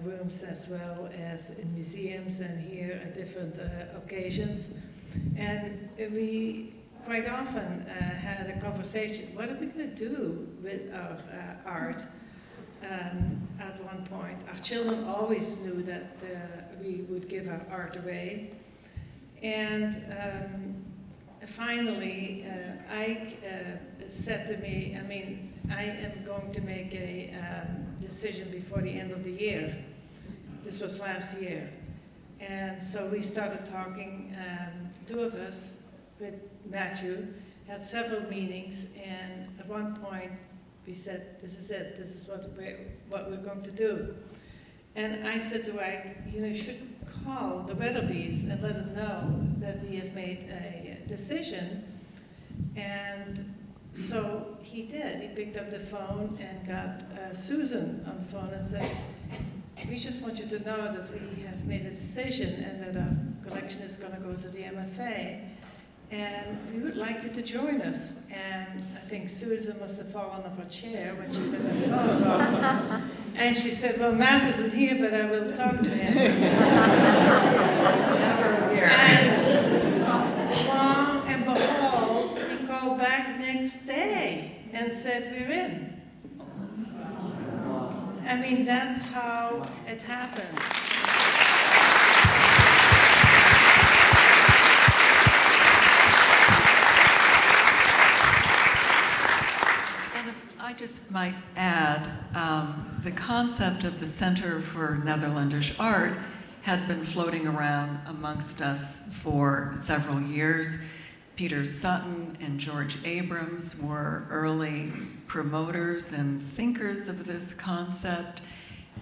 rooms as well as in museums and here at different occasions. And we quite often had a conversation, what are we going to do with our art? At one point, our children always knew that we would give our art away. And finally, Eijk said to me, I mean, I am going to make a decision before the end of the year. This was last year. And so we started talking, two of us, with Matthew, had several meetings, and at one point we said, this is it, this is what we're going to do. And I said to Eijk, you know, you should call the Weatherbies and let them know that we have made a decision. And so he did. He picked up the phone and got Susan on the phone and said, we just want you to know that we have made a decision and that our collection is going to go to the MFA. And we would like you to join us. And I think Susan must have fallen off her chair when she got that phone call. And she said, well, Matt isn't here, but I will talk to him. And lo and behold, he called back next day and said, we're in. I mean, that's how it happened. I just might add, the concept of the Center for Netherlanders Art had been floating around amongst us for several years. Peter Sutton and George Abrams were early promoters and thinkers of this concept,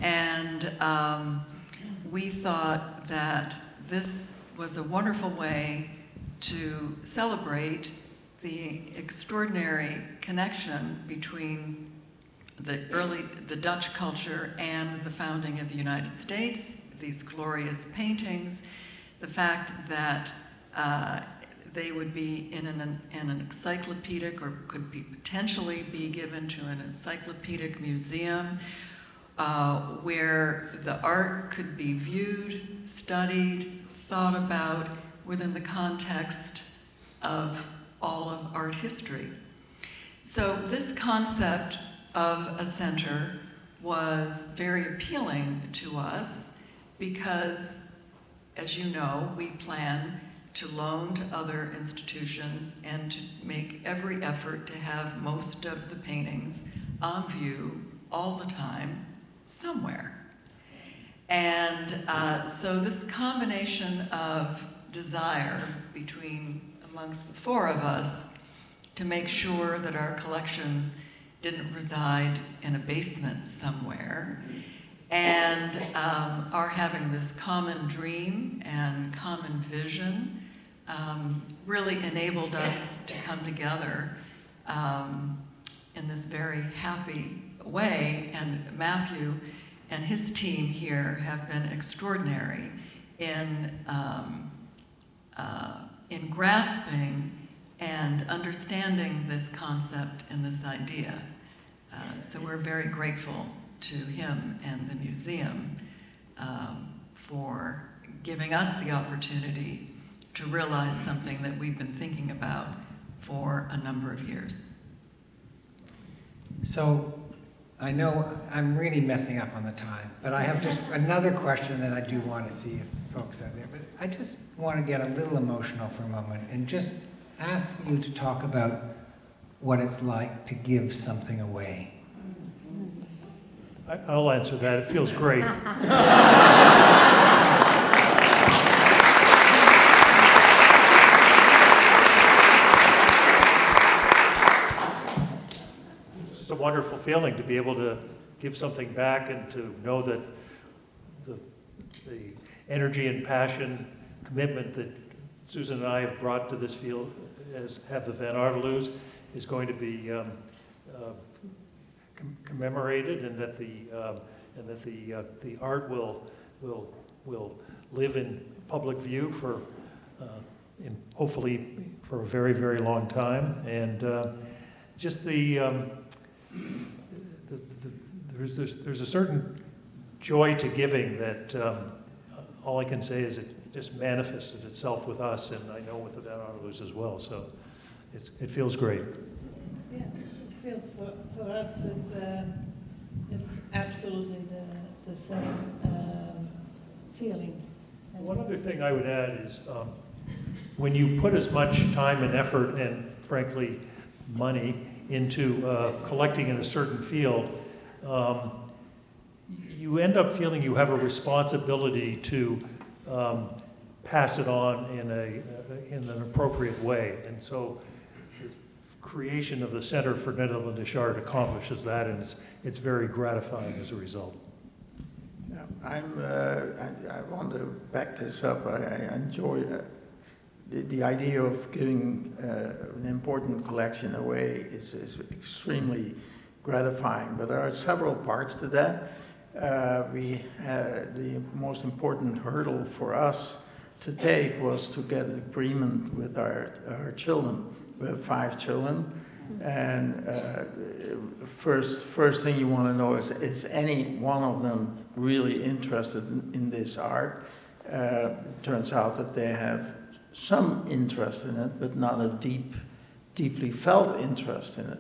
and we thought that this was a wonderful way to celebrate the extraordinary connection between the Dutch culture and the founding of the United States, these glorious paintings, the fact that they would be in an encyclopedic, or could be potentially be given to an encyclopedic museum, where the art could be viewed, studied, thought about within the context of all of art history. So this concept of a center was very appealing to us because, as you know, we plan to loan to other institutions and to make every effort to have most of the paintings on view all the time somewhere. And so this combination of desire amongst the four of us to make sure that our collections didn't reside in a basement somewhere, and our having this common dream and common vision really enabled us to come together in this very happy way. And Matthew and his team here have been extraordinary in grasping and understanding this concept and this idea. So we're very grateful to him and the museum for giving us the opportunity to realize something that we've been thinking about for a number of years. So I know I'm really messing up on the time, but I have just another question that I do want to see if folks out there, but I just want to get a little emotional for a moment and just ask you to talk about what it's like to give something away. I'll answer that. It feels great. It's just a wonderful feeling to be able to give something back and to know that the the energy and passion, commitment that Susan and I have brought to this field, as have the Van Otterloos, is going to be commemorated, and that the art will live in public view for hopefully for a very, very long time. And just there's a certain joy to giving that all I can say is it just manifested itself with us, and I know with the Van Otterloos as well. So it feels great. Yeah, it feels for us. It's absolutely the same feeling. One other thing I would add is when you put as much time and effort and, frankly, money into collecting in a certain field, you end up feeling you have a responsibility to pass it on in an appropriate way. And so the creation of the Center for Netherlandish Art accomplishes that, and it's very gratifying as a result. Yeah, I want to back this up. I enjoy the idea of giving an important collection away is extremely gratifying, but there are several parts to that. The most important hurdle for us to take was to get an agreement with our children. We have 5 children, and first thing you want to know is any one of them really interested in this art? Turns out that they have some interest in it, but not a deeply felt interest in it.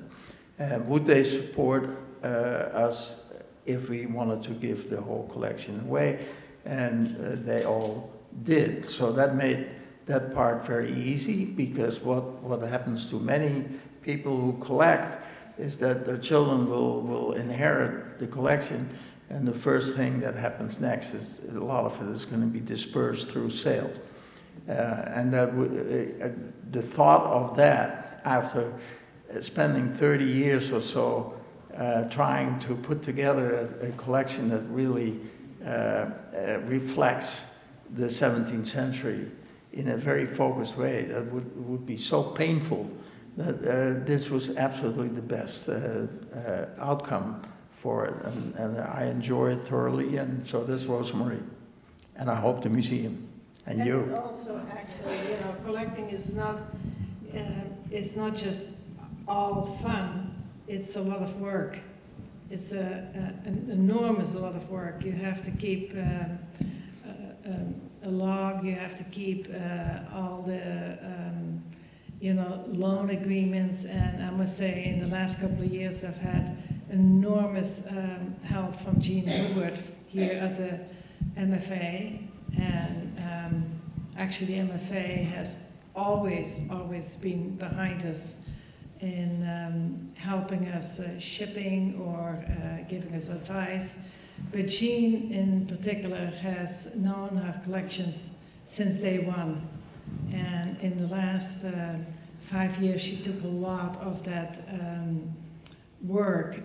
Would they support us if we wanted to give the whole collection away? And they all did. So that made that part very easy, because what happens to many people who collect is that their children will inherit the collection, and the first thing that happens next is a lot of it is going to be dispersed through sales. And that the thought of that, after spending 30 years or so trying to put together a collection that really reflects the 17th century in a very focused way, that would be so painful, that this was absolutely the best outcome for it. And I enjoy it thoroughly, and so does Rosemary. And I hope the museum. And you. And also, actually, collecting is not just all fun. It's a lot of work. It's an enormous lot of work. You have to keep a log. You have to keep all the loan agreements. And I must say, in the last couple of years, I've had enormous help from Jean Woodward here at the MFA. And actually, the MFA has always been behind us in helping us shipping or giving us advice. But Jean, in particular, has known our collections since day one. And in the last 5 years, she took a lot of that work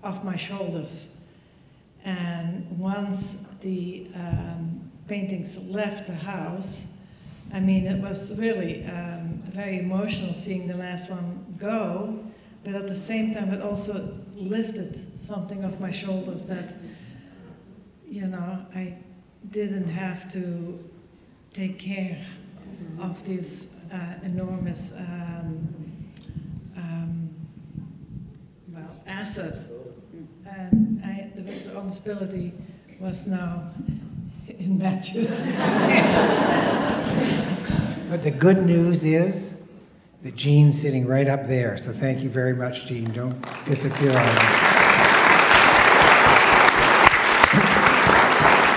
off my shoulders. And once the paintings left the house, I mean, it was really very emotional seeing the last one go, but at the same time it also lifted something off my shoulders that, I didn't have to take care of this enormous asset. And the responsibility was now in Matthew's hands. But the good news is that Jean's sitting right up there. So thank you very much, Jean. Don't disappear on us.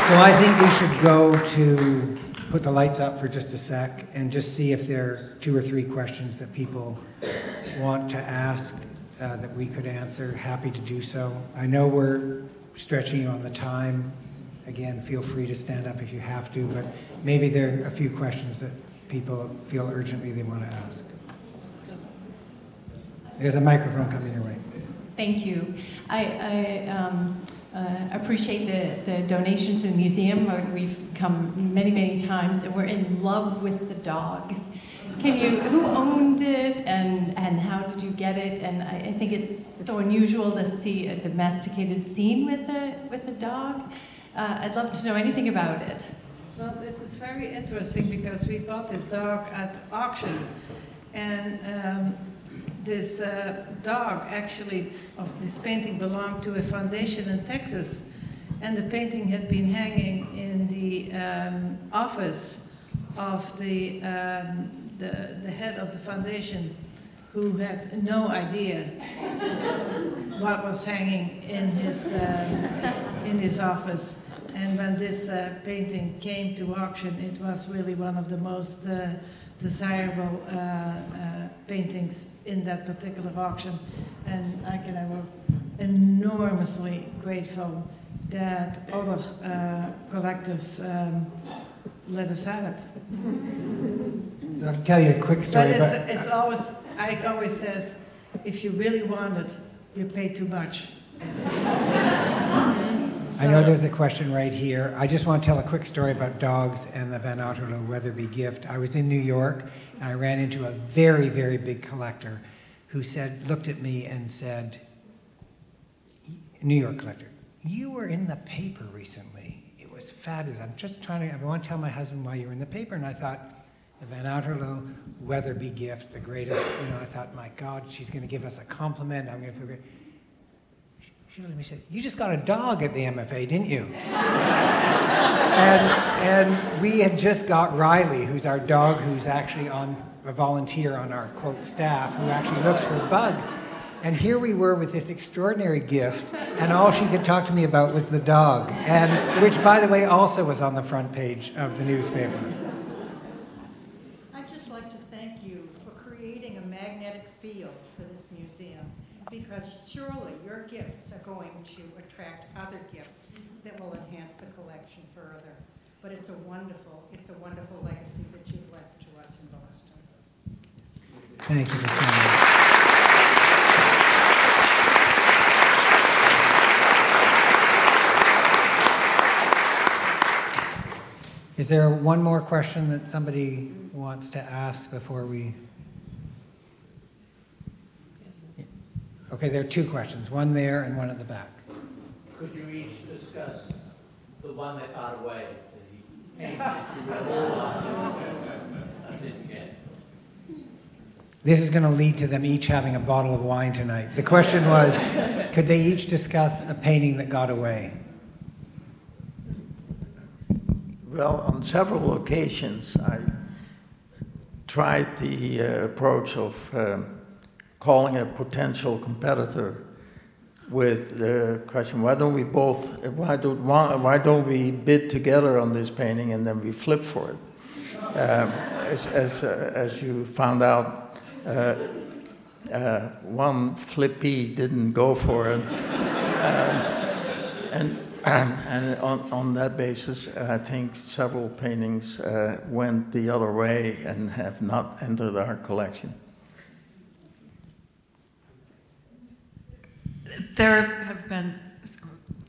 So I think we should go to put the lights up for just a sec and just see if there are 2 or 3 questions that people want to ask that we could answer. Happy to do so. I know we're stretching you on the time. Again, feel free to stand up if you have to, but maybe there are a few questions that people feel urgently they want to ask. There's a microphone coming your way. Thank you. appreciate the donation to the museum. We've come many, many times, and we're in love with the dog. Who owned it, and how did you get it? And I think it's so unusual to see a domesticated scene with a dog. I'd love to know anything about it. Well, this is very interesting because we bought this dog at auction, and this dog actually, of this painting belonged to a foundation in Texas, and the painting had been hanging in the office of the head of the foundation, who had no idea what was hanging in his office. And when this painting came to auction, it was really one of the most desirable paintings in that particular auction. And I were enormously grateful that other collectors let us have it. So I'll tell you a quick story. But it's always, Eijk always says, if you really want it, you pay too much. I know there's a question right here. I just want to tell a quick story about dogs and the Van Otterloo Weatherbie gift. I was in New York, and I ran into a very, very big collector who looked at me and said, New York collector, you were in the paper recently. It was fabulous. I want to tell my husband why you were in the paper. And I thought, the Van Otterloo Weatherbie gift, the greatest, I thought, my God, she's going to give us a compliment. I'm going to feel great. She looked at me and said, you just got a dog at the MFA, didn't you? and we had just got Riley, who's our dog, who's actually a volunteer on our, quote, staff, who actually looks for bugs. And here we were with this extraordinary gift, and all she could talk to me about was the dog, and which, by the way, also was on the front page of the newspaper. I'd just like to thank you for creating a magnetic field for this museum, because surely your gifts are going to attract other gifts that will enhance the collection further. But it's a wonderful legacy that you've left to us in Boston. Thank you, Lucinda. Is there one more question that somebody wants to ask before we... Okay, there are two questions, one there and one at the back. Could you each discuss the one that got away? I didn't get. This is going to lead to them each having a bottle of wine tonight. The question was, could they each discuss a painting that got away? Well, on several occasions, I tried the approach of calling a potential competitor with the question, why don't we bid together on this painting and then we flip for it? As you found out, one flippy didn't go for it. And on that basis, I think several paintings went the other way and have not entered our collection. There have been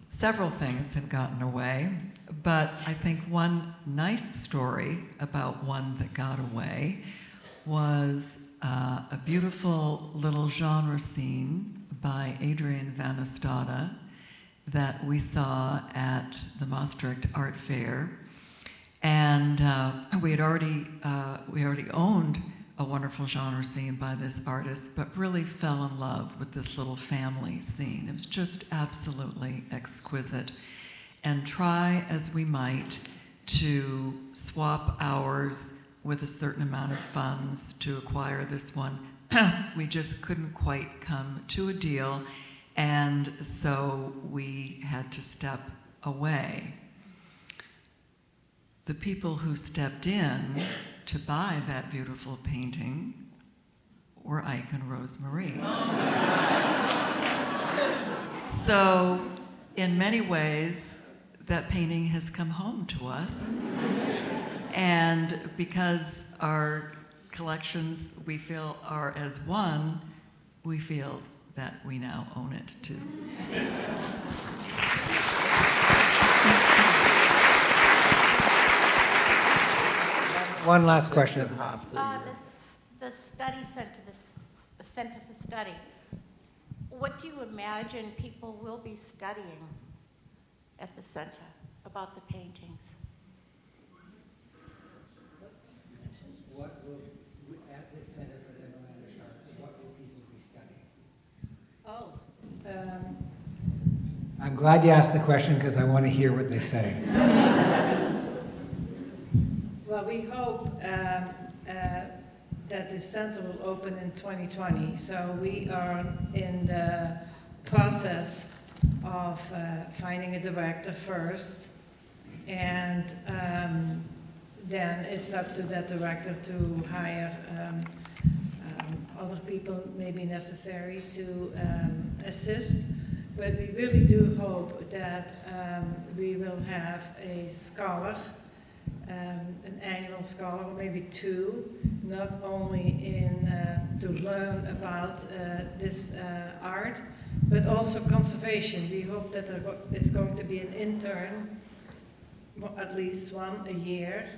several things have gotten away, but I think one nice story about one that got away was a beautiful little genre scene by Adrian van Ostade that we saw at the Maastricht Art Fair, and we had already owned a wonderful genre scene by this artist, but really fell in love with this little family scene. It was just absolutely exquisite. And try as we might to swap ours with a certain amount of funds to acquire this one, we just couldn't quite come to a deal, and so we had to step away. The people who stepped in to buy that beautiful painting were Eijk and Rosemarie. So, in many ways, that painting has come home to us. And because our collections, we feel, are as one, we feel that we now own it too. One last question at the top. The study center, the Center for Study, what do you imagine people will be studying at the center about the paintings? What will, at the Center for Netherlanders Art, what will people be studying? I'm glad you asked the question because I want to hear what they say. Well, we hope that the center will open in 2020. So we are in the process of finding a director first, and then it's up to that director to hire other people may be necessary to assist. But we really do hope that we will have a scholar, an annual scholar, or maybe two, not only in to learn about this art, but also conservation. We hope that there is going to be an intern, at least one a year,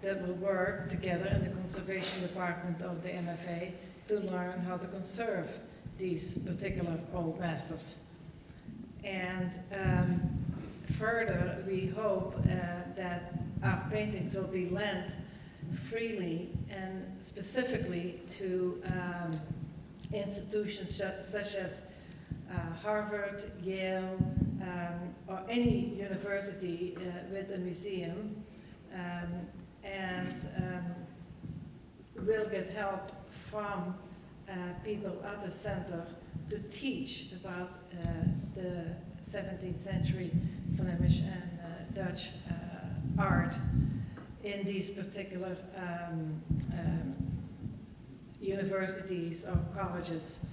that will work together in the conservation department of the MFA to learn how to conserve these particular old masters. And further, we hope that our paintings will be lent freely and specifically to institutions such as Harvard, Yale, or any university with a museum, and will get help from people at the center to teach about the 17th century Flemish and Dutch art in these particular universities or colleges,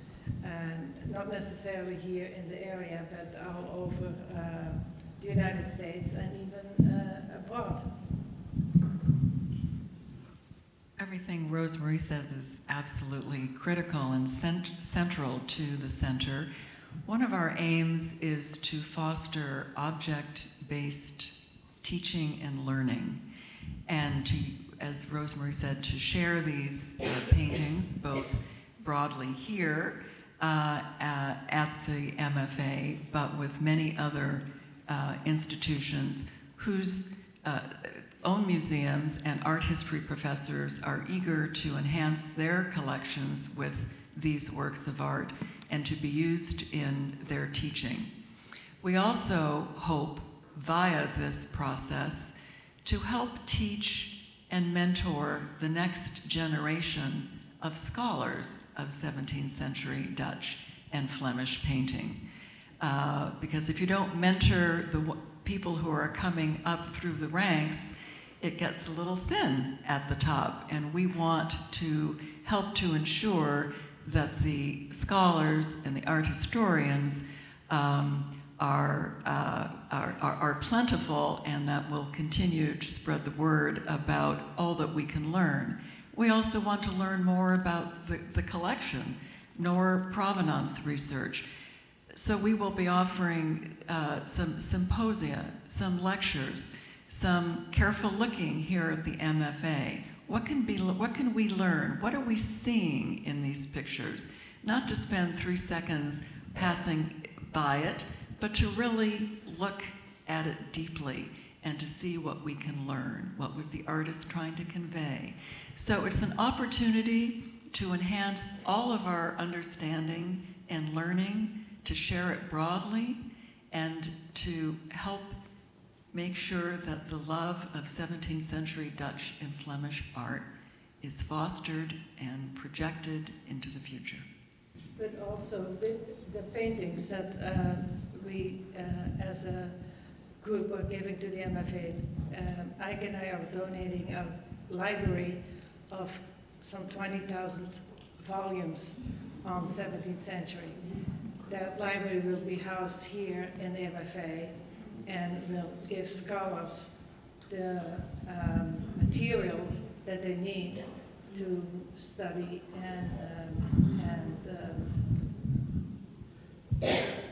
not necessarily here in the area, but all over the United States and even abroad. Everything Rosemary says is absolutely critical and central to the center. One of our aims is to foster object-based teaching and learning, and to, as Rosemary said, to share these paintings both broadly here at the MFA, but with many other institutions whose own museums and art history professors are eager to enhance their collections with these works of art and to be used in their teaching. We also hope, via this process, to help teach and mentor the next generation of scholars of 17th century Dutch and Flemish painting. Because if you don't mentor the people who are coming up through the ranks, it gets a little thin at the top, and we want to help to ensure that the scholars and the art historians are plentiful, and that will continue to spread the word about all that we can learn. We also want to learn more about the collection, nor provenance research. So we will be offering some symposia, some lectures, some careful looking here at the MFA. What can we learn? What are we seeing in these pictures? Not to spend 3 seconds passing by it, but to really look at it deeply and to see what we can learn. What was the artist trying to convey? So it's an opportunity to enhance all of our understanding and learning, to share it broadly, and to help make sure that the love of 17th century Dutch and Flemish art is fostered and projected into the future. But also with the paintings that we as a group are giving to the MFA, Eijk and I are donating a library of some 20,000 volumes on 17th century. That library will be housed here in the MFA and will give scholars the material that they need to study and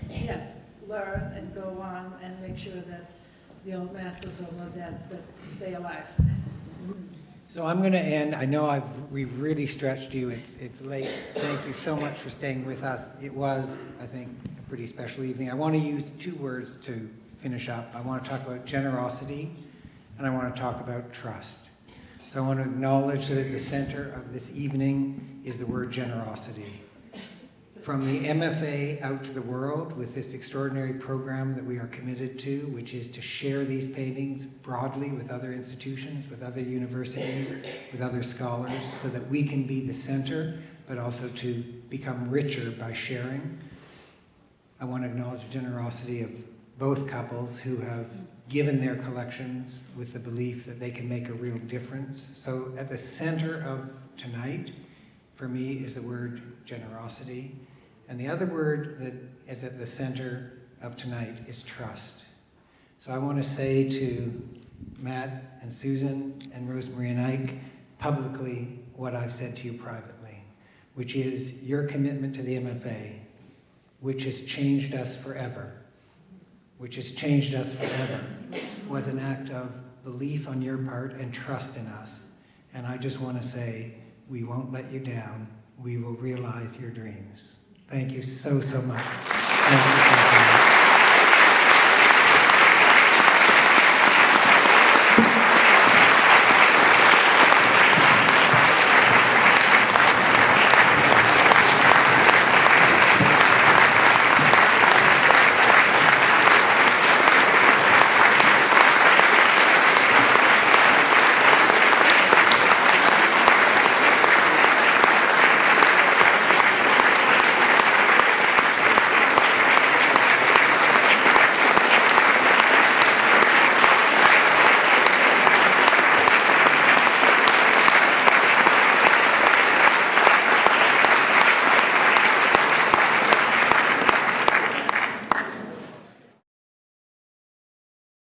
yes, learn and go on and make sure that the old masters are not dead but stay alive. So I'm going to end. I know we've really stretched you. It's late. Thank you so much for staying with us. It was, I think, a pretty special evening. I want to use 2 words to finish up. I want to talk about generosity, and I want to talk about trust. So I want to acknowledge that at the center of this evening is the word generosity. From the MFA out to the world with this extraordinary program that we are committed to, which is to share these paintings broadly with other institutions, with other universities, with other scholars, so that we can be the center, but also to become richer by sharing. I want to acknowledge the generosity of both couples who have given their collections with the belief that they can make a real difference. So at the center of tonight, for me, is the word generosity. And the other word that is at the center of tonight is trust. So I want to say to Matt and Susan and Rosemary and Eijk publicly what I've said to you privately, which is your commitment to the MFA, which has changed us forever, was an act of belief on your part and trust in us. And I just want to say, we won't let you down. We will realize your dreams. Thank you so, so much. Thank you.